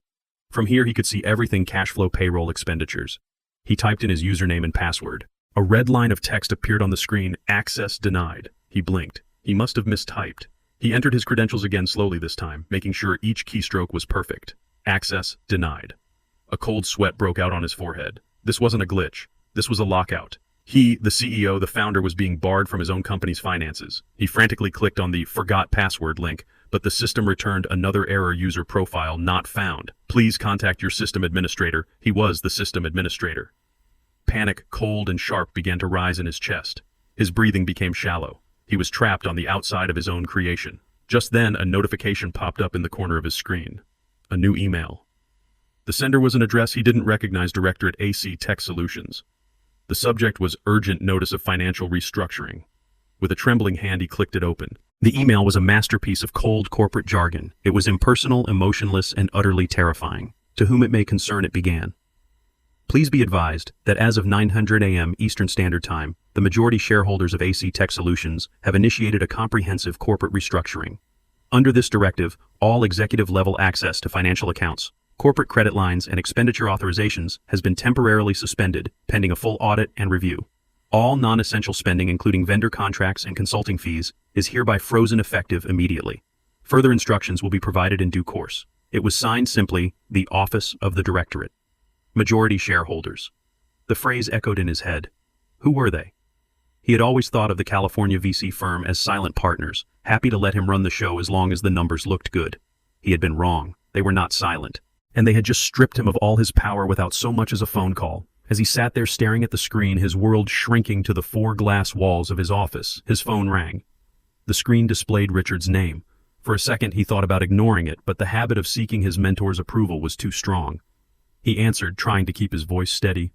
From here he could see everything: cash flow, payroll, expenditures. He typed in his username and password. A red line of text appeared on the screen: "Access denied." He blinked. He must have mistyped. He entered his credentials again slowly this time, making sure each keystroke was perfect. Access denied. A cold sweat broke out on his forehead. This wasn't a glitch. This was a lockout. He, the CEO, the founder, was being barred from his own company's finances. He frantically clicked on the "Forgot Password" link, but the system returned another error: user profile not found. Please contact your system administrator. He was the system administrator. Panic, cold and sharp, began to rise in his chest. His breathing became shallow. He was trapped on the outside of his own creation. Just then, a notification popped up in the corner of his screen. A new email. The sender was an address he didn't recognize: Director at AC Tech Solutions. The subject was "Urgent Notice of Financial Restructuring." With a trembling hand, he clicked it open. The email was a masterpiece of cold corporate jargon. It was impersonal, emotionless, and utterly terrifying. To whom it may concern, it began. Please be advised that as of 9:00 a.m. Eastern Standard Time, the majority shareholders of AC Tech Solutions have initiated a comprehensive corporate restructuring. Under this directive, all executive-level access to financial accounts, corporate credit lines, and expenditure authorizations has been temporarily suspended, pending a full audit and review. All non-essential spending, including vendor contracts and consulting fees, is hereby frozen effective immediately. Further instructions will be provided in due course. It was signed simply, the Office of the Directorate. Majority shareholders. The phrase echoed in his head. Who were they? He had always thought of the California VC firm as silent partners, happy to let him run the show as long as the numbers looked good. He had been wrong. They were not silent. And they had just stripped him of all his power without so much as a phone call. As he sat there staring at the screen, his world shrinking to the 4 glass walls of his office, his phone rang. The screen displayed Richard's name. For a second he thought about ignoring it, but the habit of seeking his mentor's approval was too strong. He answered, trying to keep his voice steady.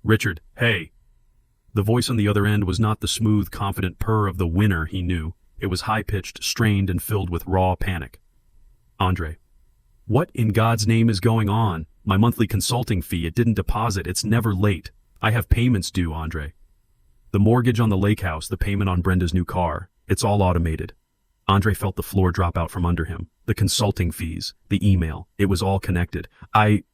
"Richard, hey." The voice on the other end was not the smooth, confident purr of the winner he knew. It was high-pitched, strained, and filled with raw panic. "Andre. What in God's name is going on? My monthly consulting fee, it didn't deposit. It's never late. I have payments due, Andre. The mortgage on the lake house, the payment on Brenda's new car. It's all automated." Andre felt the floor drop out from under him. The consulting fees, the email, it was all connected. I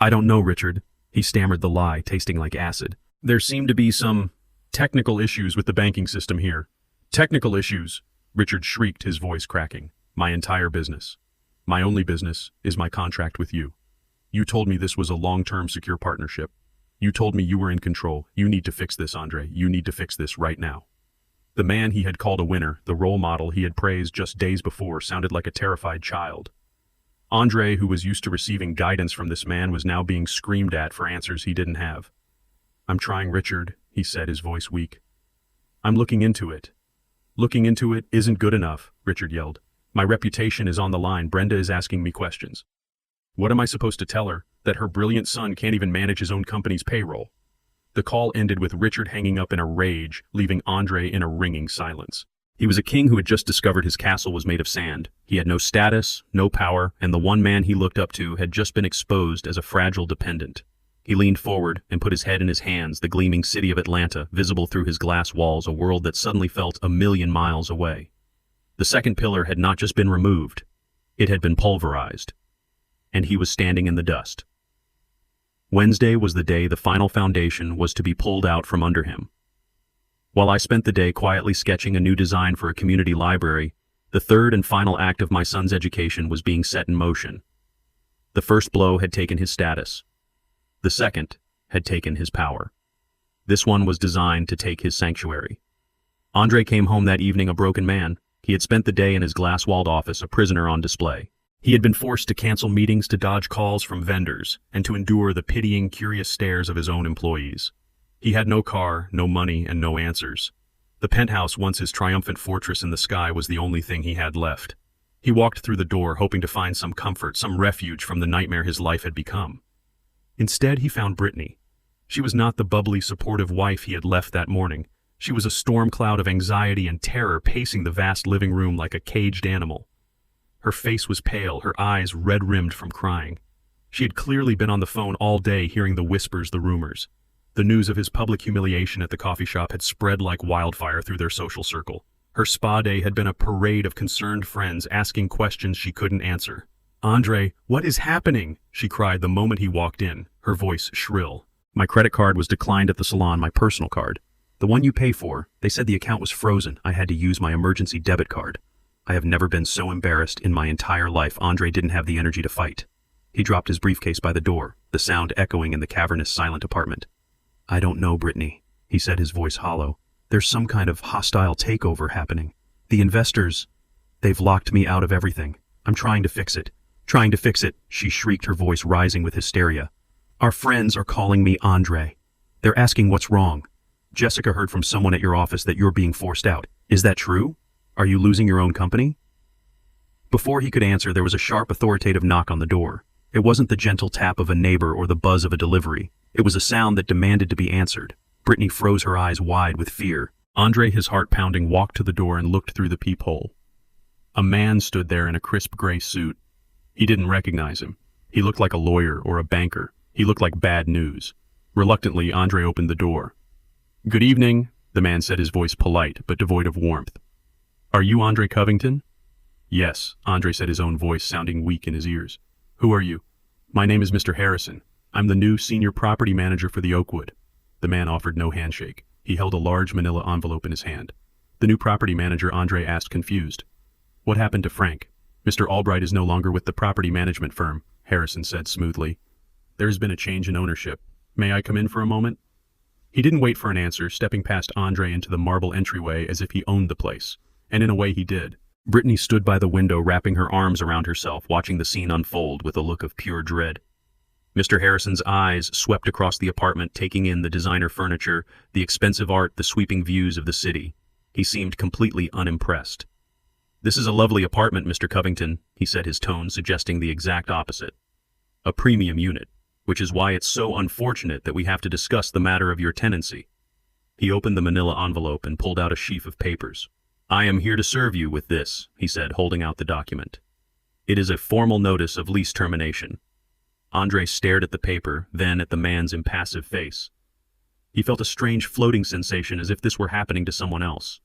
don't know, Richard. He stammered the lie, tasting like acid. "There seem to be some technical issues with the banking system here." "Technical issues?" Richard shrieked, his voice cracking. "My entire business. My only business is my contract with you. You told me this was a long-term secure partnership. You told me you were in control. You need to fix this, Andre. You need to fix this right now." The man he had called a winner, the role model he had praised just days before, sounded like a terrified child. Andre, who was used to receiving guidance from this man, was now being screamed at for answers he didn't have. "I'm trying, Richard," he said, his voice weak. "I'm looking into it." "Looking into it isn't good enough," Richard yelled. "My reputation is on the line. Brenda is asking me questions. What am I supposed to tell her? That her brilliant son can't even manage his own company's payroll?" The call ended with Richard hanging up in a rage, leaving Andre in a ringing silence. He was a king who had just discovered his castle was made of sand. He had no status, no power, and the one man he looked up to had just been exposed as a fragile dependent. He leaned forward and put his head in his hands, the gleaming city of Atlanta, visible through his glass walls, a world that suddenly felt 1,000,000 miles away. The second pillar had not just been removed, it had been pulverized, and he was standing in the dust. Wednesday was the day the final foundation was to be pulled out from under him. While I spent the day quietly sketching a new design for a community library, the third and final act of my son's education was being set in motion. The first blow had taken his status. The second had taken his power. This one was designed to take his sanctuary. Andre came home that evening a broken man. He had spent the day in his glass-walled office, a prisoner on display. He had been forced to cancel meetings, to dodge calls from vendors, and to endure the pitying, curious stares of his own employees. He had no car, no money, and no answers. The penthouse, once his triumphant fortress in the sky, was the only thing he had left. He walked through the door, hoping to find some comfort, some refuge from the nightmare his life had become. Instead, he found Brittany. She was not the bubbly, supportive wife he had left that morning. She was a storm cloud of anxiety and terror, pacing the vast living room like a caged animal. Her face was pale, her eyes red-rimmed from crying. She had clearly been on the phone all day, hearing the whispers, the rumors. The news of his public humiliation at the coffee shop had spread like wildfire through their social circle. Her spa day had been a parade of concerned friends asking questions she couldn't answer. "Andre, what is happening?" she cried the moment he walked in, her voice shrill. "My credit card was declined at the salon, my personal card. The one you pay for. They said the account was frozen. I had to use my emergency debit card. I have never been so embarrassed in my entire life." Andre didn't have the energy to fight. He dropped his briefcase by the door, the sound echoing in the cavernous, silent apartment. "I don't know, Brittany," he said, his voice hollow. "There's some kind of hostile takeover happening. The investors, they've locked me out of everything. I'm trying to fix it. Trying to fix it," she shrieked, her voice rising with hysteria. "Our friends are calling me Andre. They're asking what's wrong. Jessica heard from someone at your office that you're being forced out. Is that true? Are you losing your own company?" Before he could answer, there was a sharp, authoritative knock on the door. It wasn't the gentle tap of a neighbor or the buzz of a delivery. It was a sound that demanded to be answered. Brittany froze, her eyes wide with fear. Andre, his heart pounding, walked to the door and looked through the peephole. A man stood there in a crisp gray suit. He didn't recognize him. He looked like a lawyer or a banker. He looked like bad news. Reluctantly, Andre opened the door. "Good evening," the man said, his voice polite but devoid of warmth. "Are you Andre Covington?" "Yes," Andre said, his own voice sounding weak in his ears. "Who are you?" "My name is Mr. Harrison. I'm the new senior property manager for the Oakwood." The man offered no handshake. He held a large manila envelope in his hand. "The new property manager?" Andre asked, confused. "What happened to Frank?" "Mr. Albright is no longer with the property management firm," Harrison said smoothly. "There has been a change in ownership. May I come in for a moment?" He didn't wait for an answer, stepping past Andre into the marble entryway as if he owned the place. And in a way he did. Brittany stood by the window, wrapping her arms around herself, watching the scene unfold with a look of pure dread. Mr. Harrison's eyes swept across the apartment, taking in the designer furniture, the expensive art, the sweeping views of the city. He seemed completely unimpressed. "This is a lovely apartment, Mr. Covington," he said, his tone suggesting the exact opposite. "A premium unit, which is why it's so unfortunate that we have to discuss the matter of your tenancy." He opened the manila envelope and pulled out a sheaf of papers. "I am here to serve you with this," he said, holding out the document. "It is a formal notice of lease termination." Andre stared at the paper, then at the man's impassive face. He felt a strange floating sensation, as if this were happening to someone else.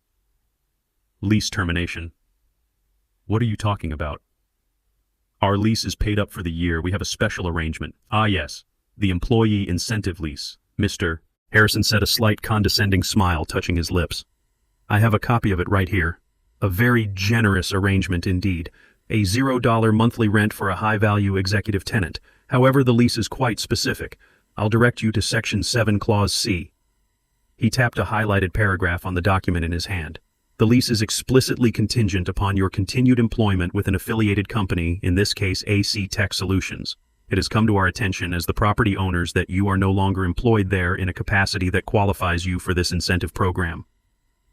"Lease termination? What are you talking about?" "Our lease is paid up for the year. We have a special arrangement." "Ah, yes, the employee incentive lease, Mr. Harrison said, a slight condescending smile touching his lips. "I have a copy of it right here. A very generous arrangement indeed. A $0 monthly rent for a high-value executive tenant. However, the lease is quite specific. I'll direct you to Section 7, Clause C." He tapped a highlighted paragraph on the document in his hand. "The lease is explicitly contingent upon your continued employment with an affiliated company, in this case AC Tech Solutions. It has come to our attention as the property owners that you are no longer employed there in a capacity that qualifies you for this incentive program."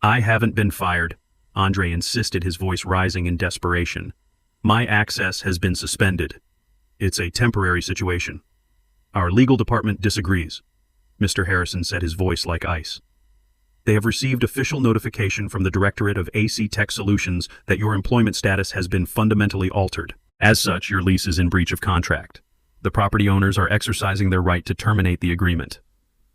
"I haven't been fired," Andre insisted, his voice rising in desperation. "My access has been suspended. It's a temporary situation. Our legal department disagrees," Mr. Harrison said, his voice like ice. They have received official notification from the Directorate of AC Tech Solutions that your employment status has been fundamentally altered. As such, your lease is in breach of contract. The property owners are exercising their right to terminate the agreement.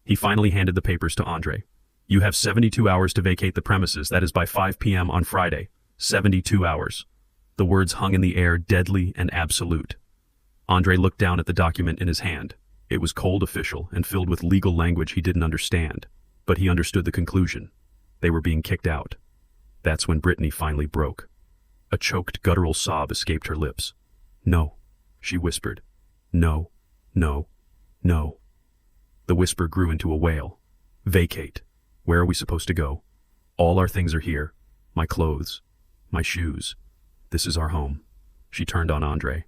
He finally handed the papers to Andre. You have 72 hours to vacate the premises. That is by 5 p.m. on Friday. 72 hours. The words hung in the air, deadly and absolute. Andre looked down at the document in his hand. It was cold, official, and filled with legal language he didn't understand. But he understood the conclusion. They were being kicked out. That's when Brittany finally broke. A choked, guttural sob escaped her lips. No, she whispered. No, no, no. The whisper grew into a wail. Vacate. Where are we supposed to go? All our things are here. My clothes. My shoes. This is our home. She turned on Andre.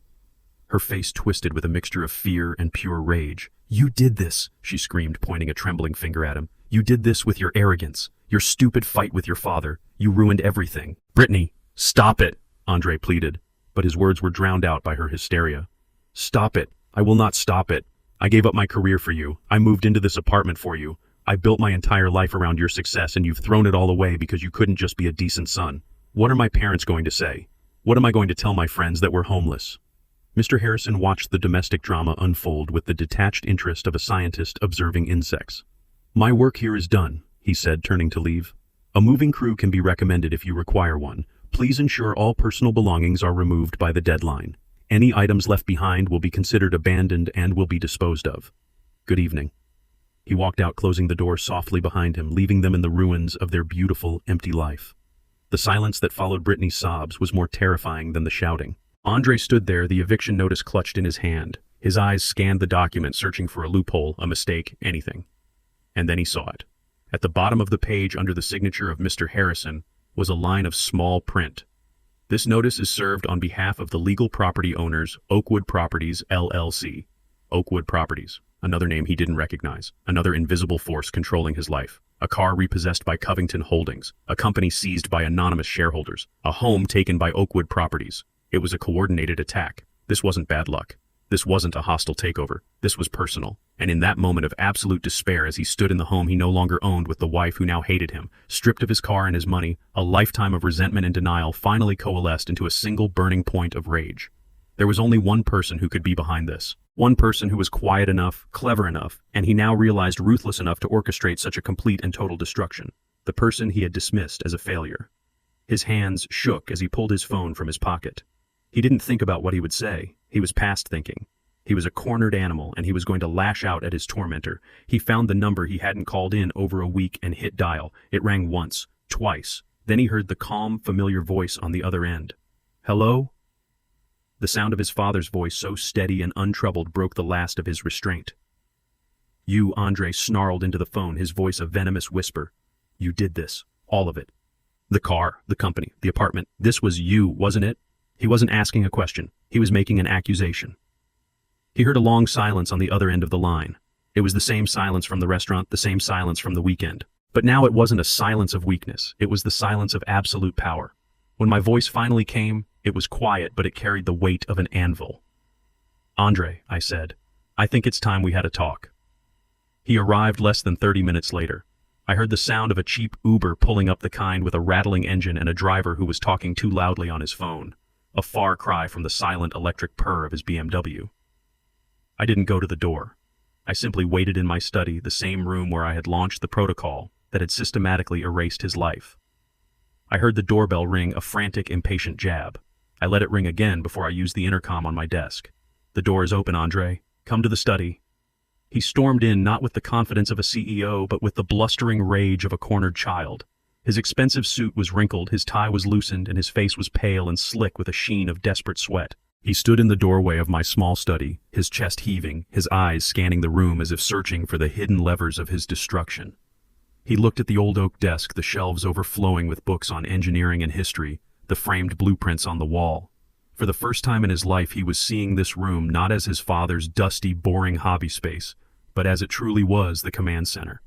Her face twisted with a mixture of fear and pure rage. You did this, she screamed, pointing a trembling finger at him. You did this with your arrogance, your stupid fight with your father. You ruined everything. Brittany, stop it, Andre pleaded, but his words were drowned out by her hysteria. Stop it. I will not stop it. I gave up my career for you. I moved into this apartment for you. I built my entire life around your success, and you've thrown it all away because you couldn't just be a decent son. What are my parents going to say? What am I going to tell my friends that we're homeless? Mr. Harrison watched the domestic drama unfold with the detached interest of a scientist observing insects. My work here is done, he said, turning to leave. A moving crew can be recommended if you require one. Please ensure all personal belongings are removed by the deadline. Any items left behind will be considered abandoned and will be disposed of. Good evening. He walked out, closing the door softly behind him, leaving them in the ruins of their beautiful, empty life. The silence that followed Brittany's sobs was more terrifying than the shouting. Andre stood there, the eviction notice clutched in his hand. His eyes scanned the document, searching for a loophole, a mistake, anything. And then he saw it. At the bottom of the page, under the signature of Mr. Harrison, was a line of small print. This notice is served on behalf of the legal property owners, Oakwood Properties, LLC. Oakwood Properties, another name he didn't recognize, another invisible force controlling his life. A car repossessed by Covington Holdings, a company seized by anonymous shareholders, a home taken by Oakwood Properties. It was a coordinated attack. This wasn't bad luck. This wasn't a hostile takeover. This was personal. And in that moment of absolute despair, as he stood in the home he no longer owned with the wife who now hated him, stripped of his car and his money, a lifetime of resentment and denial finally coalesced into a single burning point of rage. There was only one person who could be behind this. One person who was quiet enough, clever enough, and he now realized ruthless enough to orchestrate such a complete and total destruction. The person he had dismissed as a failure. His hands shook as he pulled his phone from his pocket. He didn't think about what he would say. He was past thinking. He was a cornered animal, and he was going to lash out at his tormentor. He found the number he hadn't called in over a week and hit dial. It rang once, twice. Then he heard the calm, familiar voice on the other end. Hello? The sound of his father's voice, so steady and untroubled, broke the last of his restraint. You, Andre snarled into the phone, his voice a venomous whisper. You did this. All of it. The car, the company, the apartment. This was you, wasn't it? He wasn't asking a question. He was making an accusation. He heard a long silence on the other end of the line. It was the same silence from the restaurant, the same silence from the weekend. But now it wasn't a silence of weakness. It was the silence of absolute power. When my voice finally came, it was quiet, but it carried the weight of an anvil. Andre, I said, I think it's time we had a talk. He arrived less than 30 minutes later. I heard the sound of a cheap Uber pulling up, the kind with a rattling engine and a driver who was talking too loudly on his phone. A far cry from the silent electric purr of his BMW. I didn't go to the door. I simply waited in my study, the same room where I had launched the protocol that had systematically erased his life. I heard the doorbell ring, a frantic, impatient jab. I let it ring again before I used the intercom on my desk. The door is open, Andre. Come to the study. He stormed in, not with the confidence of a CEO, but with the blustering rage of a cornered child. His expensive suit was wrinkled, his tie was loosened, and his face was pale and slick with a sheen of desperate sweat. He stood in the doorway of my small study, his chest heaving, his eyes scanning the room as if searching for the hidden levers of his destruction. He looked at the old oak desk, the shelves overflowing with books on engineering and history, the framed blueprints on the wall. For the first time in his life, he was seeing this room not as his father's dusty, boring hobby space, but as it truly was, the command center.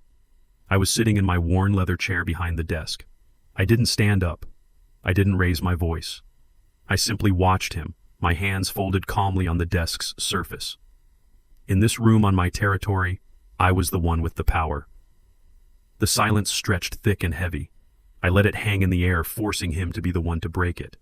I was sitting in my worn leather chair behind the desk. I didn't stand up. I didn't raise my voice. I simply watched him, my hands folded calmly on the desk's surface. In this room on my territory, I was the one with the power. The silence stretched thick and heavy. I let it hang in the air, forcing him to be the one to break it.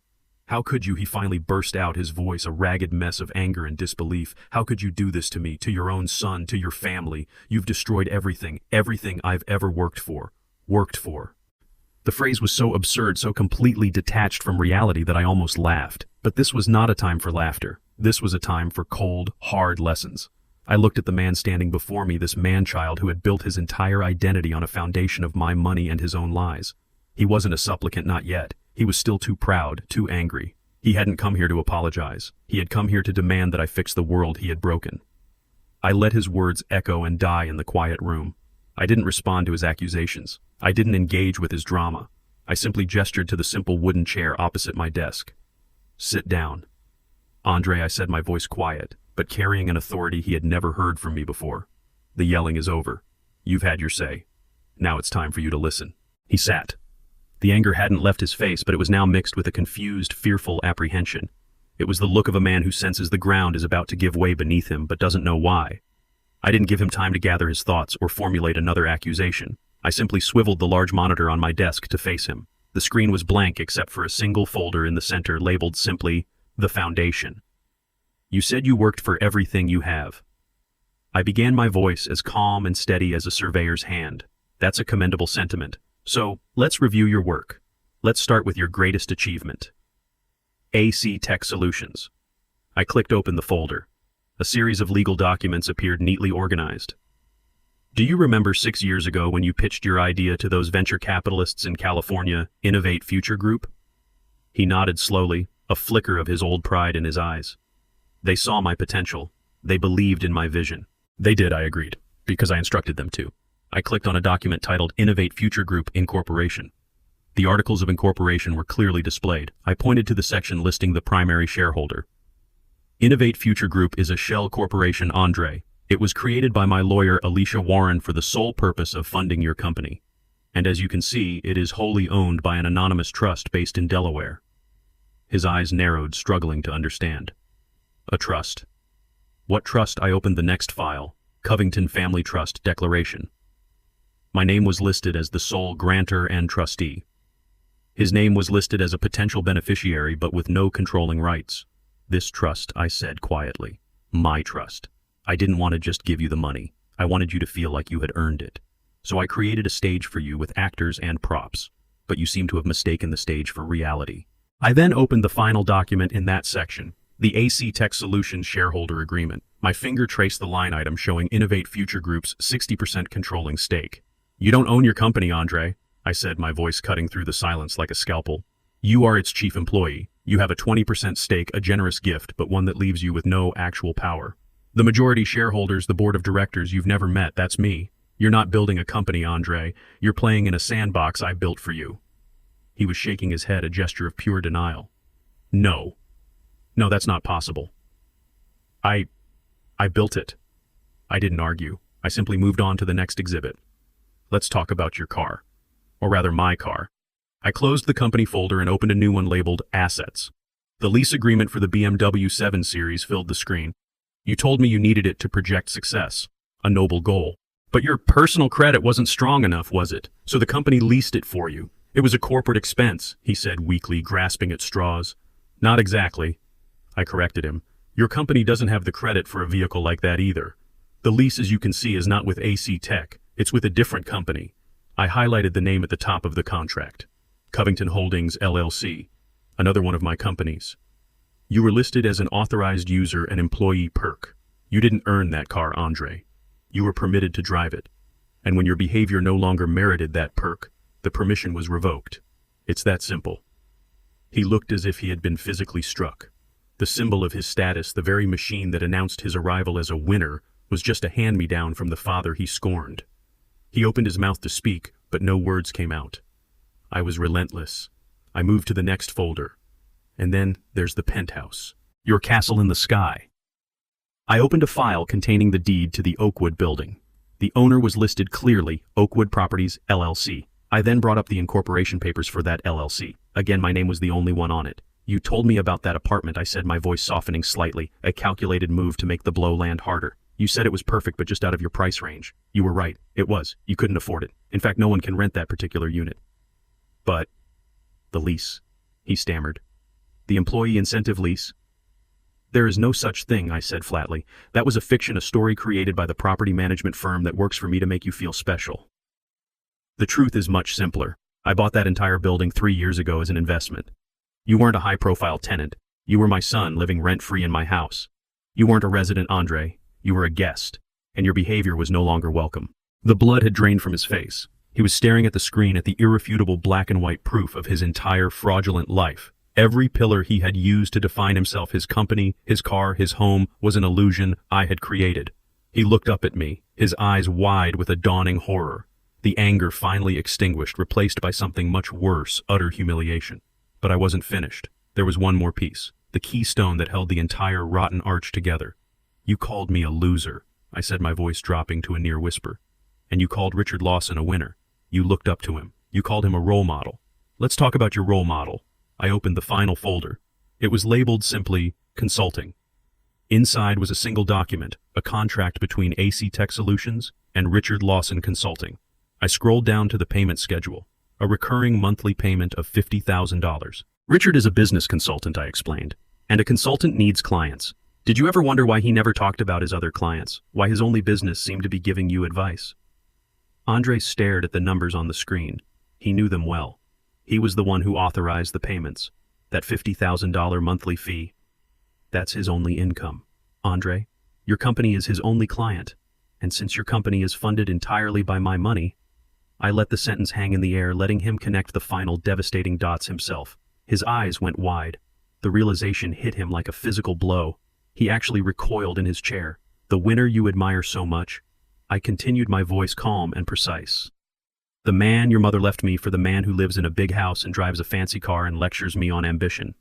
"How could you?" he finally burst out, his voice a ragged mess of anger and disbelief. "How could you do this to me, to your own son, to your family? You've destroyed everything, everything I've ever worked for. Worked for." The phrase was so absurd, so completely detached from reality that I almost laughed. But this was not a time for laughter. This was a time for cold, hard lessons. I looked at the man standing before me, this man-child who had built his entire identity on a foundation of my money and his own lies. He wasn't a supplicant, not yet. He was still too proud, too angry. He hadn't come here to apologize. He had come here to demand that I fix the world he had broken. I let his words echo and die in the quiet room. I didn't respond to his accusations. I didn't engage with his drama. I simply gestured to the simple wooden chair opposite my desk. "Sit down." "Andre," I said, my voice quiet, but carrying an authority he had never heard from me before. "The yelling is over. You've had your say. Now it's time for you to listen." He sat. The anger hadn't left his face, but it was now mixed with a confused, fearful apprehension. It was the look of a man who senses the ground is about to give way beneath him, but doesn't know why. I didn't give him time to gather his thoughts or formulate another accusation. I simply swiveled the large monitor on my desk to face him. The screen was blank except for a single folder in the center labeled simply, "The Foundation." "You said you worked for everything you have." I began, my voice as calm and steady as a surveyor's hand. "That's a commendable sentiment. So, let's review your work. Let's start with your greatest achievement. AC Tech Solutions." I clicked open the folder. A series of legal documents appeared neatly organized. "Do you remember 6 years ago when you pitched your idea to those venture capitalists in California, Innovate Future Group?" He nodded slowly, a flicker of his old pride in his eyes. "They saw my potential. They believed in my vision." "They did," I agreed, "because I instructed them to." I clicked on a document titled Innovate Future Group Incorporation. The articles of incorporation were clearly displayed. I pointed to the section listing the primary shareholder. "Innovate Future Group is a shell corporation, Andre. It was created by my lawyer, Alicia Warren, for the sole purpose of funding your company. And as you can see, it is wholly owned by an anonymous trust based in Delaware." His eyes narrowed, struggling to understand. "A trust. What trust?" I opened the next file, Covington Family Trust Declaration. My name was listed as the sole grantor and trustee. His name was listed as a potential beneficiary, but with no controlling rights. "This trust," I said quietly. "My trust. I didn't want to just give you the money. I wanted you to feel like you had earned it. So I created a stage for you with actors and props, but you seem to have mistaken the stage for reality." I then opened the final document in that section, the AC Tech Solutions Shareholder Agreement. My finger traced the line item showing Innovate Future Group's 60% controlling stake. "You don't own your company, Andre," I said, my voice cutting through the silence like a scalpel. "You are its chief employee. You have a 20% stake, a generous gift, but one that leaves you with no actual power. The majority shareholders, the board of directors, you've never met, that's me. You're not building a company, Andre. You're playing in a sandbox I built for you." He was shaking his head, a gesture of pure denial. No, that's not possible. I built it." I didn't argue. I simply moved on to the next exhibit. "Let's talk about your car. Or rather, my car." I closed the company folder and opened a new one labeled Assets. The lease agreement for the BMW 7 Series filled the screen. "You told me you needed it to project success. A noble goal. But your personal credit wasn't strong enough, was it? So the company leased it for you. It was a corporate expense," he said weakly, grasping at straws. "Not exactly," I corrected him. "Your company doesn't have the credit for a vehicle like that either. The lease, as you can see, is not with AC Tech. It's with a different company." I highlighted the name at the top of the contract. "Covington Holdings, LLC. Another one of my companies. You were listed as an authorized user and employee perk. You didn't earn that car, Andre. You were permitted to drive it. And when your behavior no longer merited that perk, the permission was revoked. It's that simple." He looked as if he had been physically struck. The symbol of his status, the very machine that announced his arrival as a winner, was just a hand-me-down from the father he scorned. He opened his mouth to speak, but no words came out. I was relentless. I moved to the next folder. And then there's the penthouse. Your castle in the sky. I opened a file containing the deed to the Oakwood building. The owner was listed clearly, Oakwood Properties, LLC. I then brought up the incorporation papers for that LLC. Again, my name was the only one on it. "You told me about that apartment," I said, my voice softening slightly, a calculated move to make the blow land harder. You said it was perfect, but just out of your price range. You were right. It was. You couldn't afford it. In fact, no one can rent that particular unit. But the lease, he stammered. The employee incentive lease? There is no such thing, I said flatly. That was a fiction, a story created by the property management firm that works for me to make you feel special. The truth is much simpler. I bought that entire building 3 years ago as an investment. You weren't a high-profile tenant. You were my son living rent-free in my house. You weren't a resident, Andre. You were a guest, and your behavior was no longer welcome. The blood had drained from his face. He was staring at the screen at the irrefutable black and white proof of his entire fraudulent life. Every pillar he had used to define himself, his company, his car, his home, was an illusion I had created. He looked up at me, his eyes wide with a dawning horror. The anger finally extinguished, replaced by something much worse, utter humiliation. But I wasn't finished. There was one more piece, the keystone that held the entire rotten arch together. You called me a loser, I said, my voice dropping to a near whisper. And you called Richard Lawson a winner. You looked up to him. You called him a role model. Let's talk about your role model. I opened the final folder. It was labeled simply, consulting. Inside was a single document, a contract between AC Tech Solutions and Richard Lawson Consulting. I scrolled down to the payment schedule, a recurring monthly payment of $50,000. Richard is a business consultant, I explained, and a consultant needs clients. Did you ever wonder why he never talked about his other clients, why his only business seemed to be giving you advice? Andre stared at the numbers on the screen. He knew them well. He was the one who authorized the payments. That $50,000 monthly fee. That's his only income. Andre, your company is his only client. And since your company is funded entirely by my money, I let the sentence hang in the air, letting him connect the final devastating dots himself. His eyes went wide. The realization hit him like a physical blow. He actually recoiled in his chair. The winner you admire so much? I continued, my voice calm and precise. The man your mother left me for the man who lives in a big house and drives a fancy car and lectures me on ambition.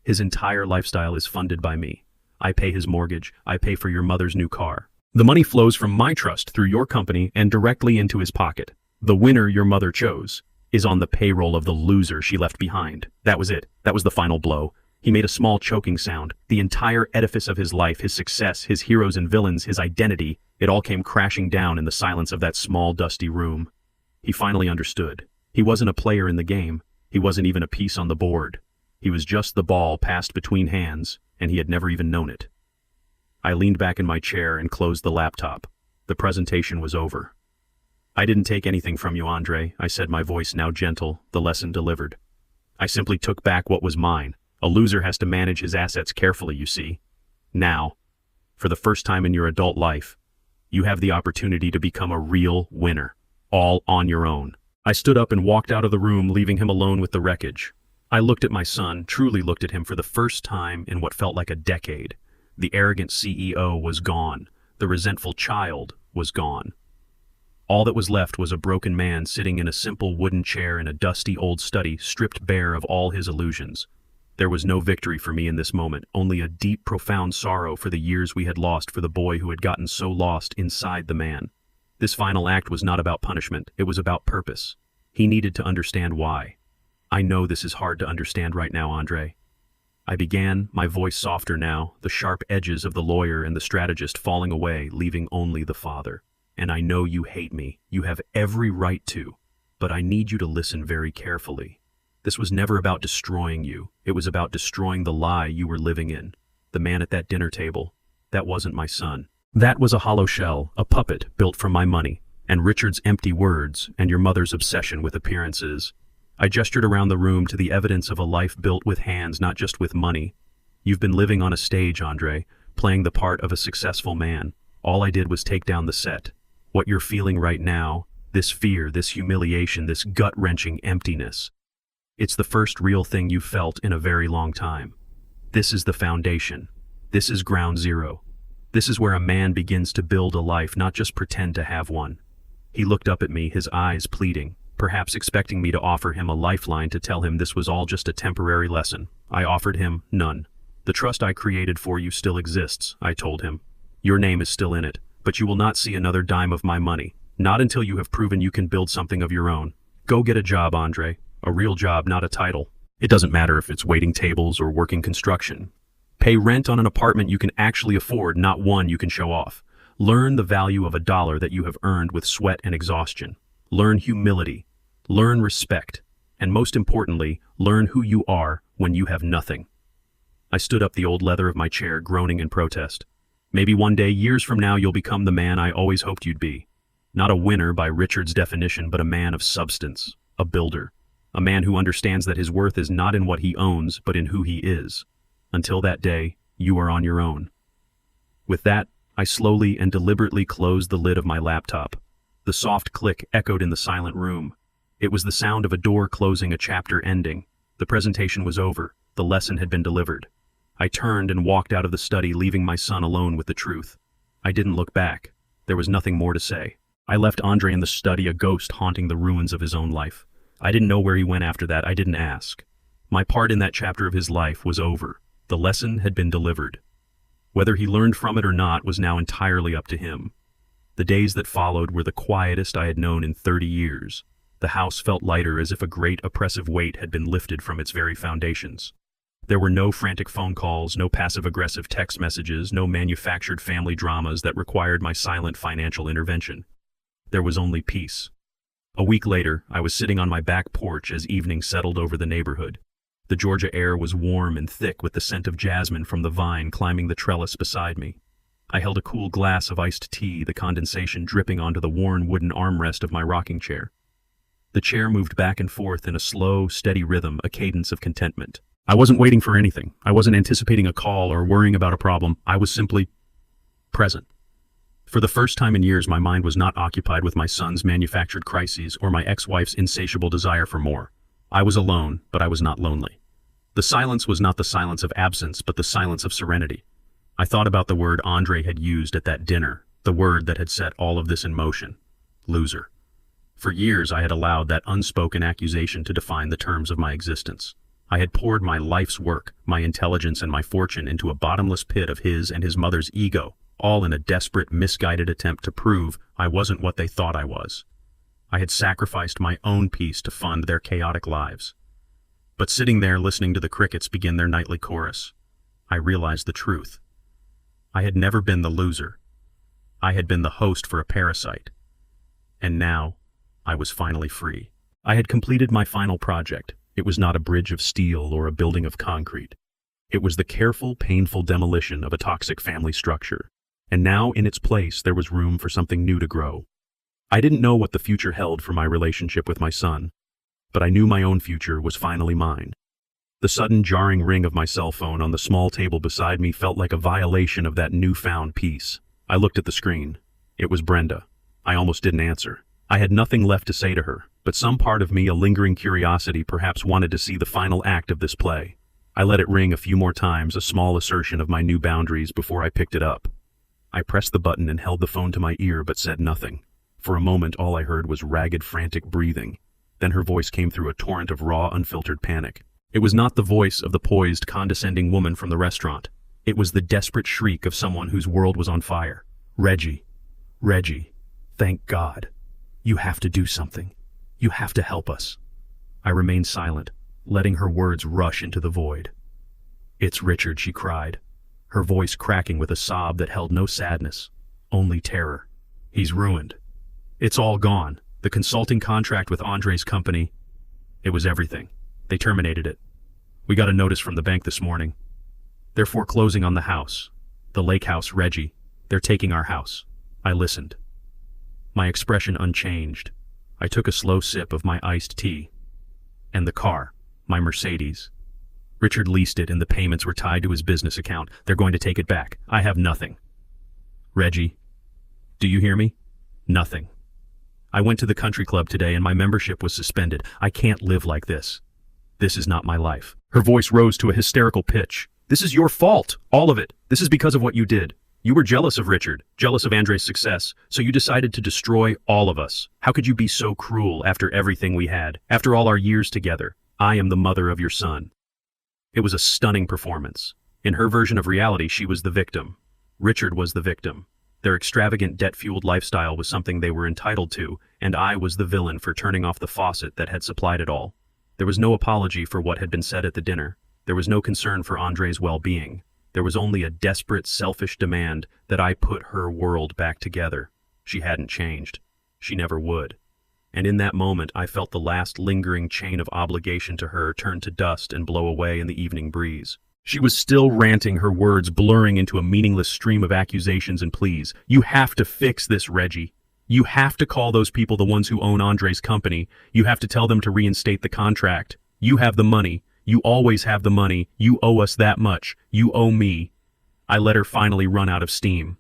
His entire lifestyle is funded by me. I pay his mortgage. I pay for your mother's new car. The money flows from my trust through your company and directly into his pocket. The winner your mother chose is on the payroll of the loser she left behind. That was it. That was the final blow. He made a small choking sound. The entire edifice of his life, his success, his heroes and villains, his identity, it all came crashing down in the silence of that small, dusty room. He finally understood. He wasn't a player in the game. He wasn't even a piece on the board. He was just the ball passed between hands, and he had never even known it. I leaned back in my chair and closed the laptop. The presentation was over. I didn't take anything from you, Andre, I said, my voice now gentle, the lesson delivered. I simply took back what was mine. A loser has to manage his assets carefully, you see. Now, for the first time in your adult life, you have the opportunity to become a real winner. All on your own. I stood up and walked out of the room, leaving him alone with the wreckage. I looked at my son, truly looked at him for the first time in what felt like a decade. The arrogant CEO was gone. The resentful child was gone. All that was left was a broken man sitting in a simple wooden chair in a dusty old study, stripped bare of all his illusions. There was no victory for me in this moment, only a deep, profound sorrow for the years we had lost, for the boy who had gotten so lost inside the man. This final act was not about punishment, it was about purpose. He needed to understand why. I know this is hard to understand right now, Andre. I began, my voice softer now, the sharp edges of the lawyer and the strategist falling away, leaving only the father. And I know you hate me, you have every right to, but I need you to listen very carefully. This was never about destroying you, it was about destroying the lie you were living in. The man at that dinner table, that wasn't my son. That was a hollow shell, a puppet built from my money, and Richard's empty words, and your mother's obsession with appearances. I gestured around the room to the evidence of a life built with hands, not just with money. You've been living on a stage, Andre, playing the part of a successful man. All I did was take down the set. What you're feeling right now, this fear, this humiliation, this gut-wrenching emptiness, it's the first real thing you've felt in a very long time. This is the foundation. This is ground zero. This is where a man begins to build a life, not just pretend to have one. He looked up at me, his eyes pleading, perhaps expecting me to offer him a lifeline to tell him this was all just a temporary lesson. I offered him none. The trust I created for you still exists, I told him. Your name is still in it, but you will not see another dime of my money, not until you have proven you can build something of your own. Go get a job, Andre. A real job, not a title. It doesn't matter if it's waiting tables or working construction. Pay rent on an apartment you can actually afford, not one you can show off. Learn the value of a dollar that you have earned with sweat and exhaustion. Learn humility. Learn respect. And most importantly, learn who you are when you have nothing. I stood up the old leather of my chair, groaning in protest. Maybe one day, years from now, you'll become the man I always hoped you'd be. Not a winner by Richard's definition, but a man of substance, a builder, a man who understands that his worth is not in what he owns, but in who he is. Until that day, you are on your own. With that, I slowly and deliberately closed the lid of my laptop. The soft click echoed in the silent room. It was the sound of a door closing, a chapter ending. The presentation was over. The lesson had been delivered. I turned and walked out of the study, leaving my son alone with the truth. I didn't look back. There was nothing more to say. I left Andre in the study, a ghost haunting the ruins of his own life. I didn't know where he went after that. I didn't ask. My part in that chapter of his life was over. The lesson had been delivered. Whether he learned from it or not was now entirely up to him. The days that followed were the quietest I had known in 30 years. The house felt lighter, as if a great oppressive weight had been lifted from its very foundations. There were no frantic phone calls, no passive-aggressive text messages, no manufactured family dramas that required my silent financial intervention. There was only peace. A week later, I was sitting on my back porch as evening settled over the neighborhood. The Georgia air was warm and thick, with the scent of jasmine from the vine climbing the trellis beside me. I held a cool glass of iced tea, the condensation dripping onto the worn wooden armrest of my rocking chair. The chair moved back and forth in a slow, steady rhythm, a cadence of contentment. I wasn't waiting for anything. I wasn't anticipating a call or worrying about a problem. I was simply present. For the first time in years, my mind was not occupied with my son's manufactured crises or my ex-wife's insatiable desire for more. I was alone, but I was not lonely. The silence was not the silence of absence, but the silence of serenity. I thought about the word Andre had used at that dinner, the word that had set all of this in motion: loser. For years, I had allowed that unspoken accusation to define the terms of my existence. I had poured my life's work, my intelligence, and my fortune into a bottomless pit of his and his mother's ego, all in a desperate, misguided attempt to prove I wasn't what they thought I was. I had sacrificed my own peace to fund their chaotic lives. But sitting there listening to the crickets begin their nightly chorus, I realized the truth. I had never been the loser. I had been the host for a parasite. And now, I was finally free. I had completed my final project. It was not a bridge of steel or a building of concrete. It was the careful, painful demolition of a toxic family structure. And now, in its place, there was room for something new to grow. I didn't know what the future held for my relationship with my son, but I knew my own future was finally mine. The sudden jarring ring of my cell phone on the small table beside me felt like a violation of that newfound peace. I looked at the screen. It was Brenda. I almost didn't answer. I had nothing left to say to her, but some part of me, a lingering curiosity, perhaps wanted to see the final act of this play. I let it ring a few more times, a small assertion of my new boundaries, before I picked it up. I pressed the button and held the phone to my ear, but said nothing. For a moment, all I heard was ragged, frantic breathing. Then her voice came through a torrent of raw, unfiltered panic. It was not the voice of the poised, condescending woman from the restaurant. It was the desperate shriek of someone whose world was on fire. Reggie. Reggie. Thank God. You have to do something. You have to help us. I remained silent, letting her words rush into the void. It's Richard, she cried, her voice cracking with a sob that held no sadness, only terror. He's ruined. It's all gone. The consulting contract with Andre's company. It was everything. They terminated it. We got a notice from the bank this morning. They're foreclosing on the house. The lake house, Reggie. They're taking our house. I listened. My expression unchanged. I took a slow sip of my iced tea. And the car, my Mercedes. Richard leased it and the payments were tied to his business account. They're going to take it back. I have nothing. Reggie, do you hear me? Nothing. I went to the country club today and my membership was suspended. I can't live like this. This is not my life. Her voice rose to a hysterical pitch. This is your fault. All of it. This is because of what you did. You were jealous of Richard, jealous of Andre's success, so you decided to destroy all of us. How could you be so cruel after everything we had, after all our years together? I am the mother of your son. It was a stunning performance. In her version of reality, she was the victim. Richard was the victim. Their extravagant, debt-fueled lifestyle was something they were entitled to, and I was the villain for turning off the faucet that had supplied it all. There was no apology for what had been said at the dinner. There was no concern for Andre's well-being. There was only a desperate, selfish demand that I put her world back together. She hadn't changed. She never would. And in that moment, I felt the last lingering chain of obligation to her turn to dust and blow away in the evening breeze. She was still ranting, her words blurring into a meaningless stream of accusations and pleas. "You have to fix this, Reggie. You have to call those people the ones who own Andre's company. You have to tell them to reinstate the contract. You have the money. You always have the money. You owe us that much. You owe me." I let her finally run out of steam.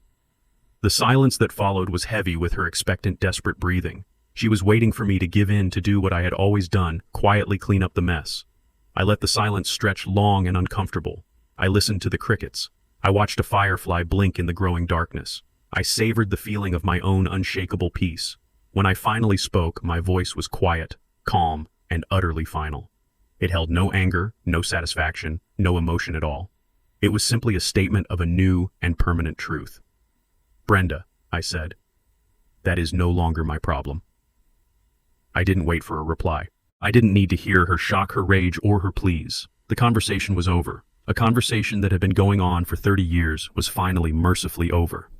The silence that followed was heavy with her expectant, desperate breathing. She was waiting for me to give in, to do what I had always done, quietly clean up the mess. I let the silence stretch long and uncomfortable. I listened to the crickets. I watched a firefly blink in the growing darkness. I savored the feeling of my own unshakable peace. When I finally spoke, my voice was quiet, calm, and utterly final. It held no anger, no satisfaction, no emotion at all. It was simply a statement of a new and permanent truth. "Brenda," I said, "that is no longer my problem." I didn't wait for a reply. I didn't need to hear her shock, her rage, or her pleas. The conversation was over. A conversation that had been going on for 30 years was finally mercifully over.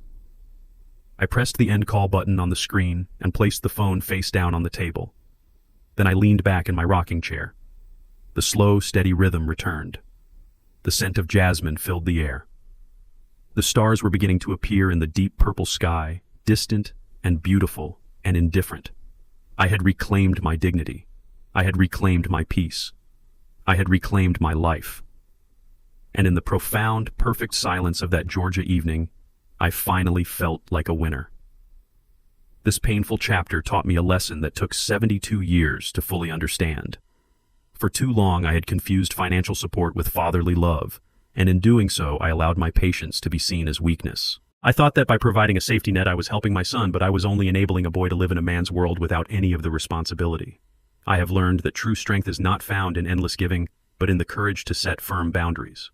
I pressed the end call button on the screen and placed the phone face down on the table. Then I leaned back in my rocking chair. The slow, steady rhythm returned. The scent of jasmine filled the air. The stars were beginning to appear in the deep purple sky, distant and beautiful and indifferent. I had reclaimed my dignity. I had reclaimed my peace. I had reclaimed my life. And in the profound, perfect silence of that Georgia evening, I finally felt like a winner. This painful chapter taught me a lesson that took 72 years to fully understand. For too long, I had confused financial support with fatherly love, and in doing so, I allowed my patience to be seen as weakness. I thought that by providing a safety net, I was helping my son, but I was only enabling a boy to live in a man's world without any of the responsibility. I have learned that true strength is not found in endless giving, but in the courage to set firm boundaries.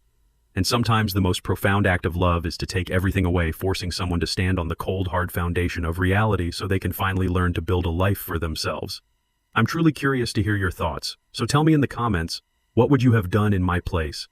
And sometimes the most profound act of love is to take everything away, forcing someone to stand on the cold, hard foundation of reality so they can finally learn to build a life for themselves. I'm truly curious to hear your thoughts, so tell me in the comments, what would you have done in my place?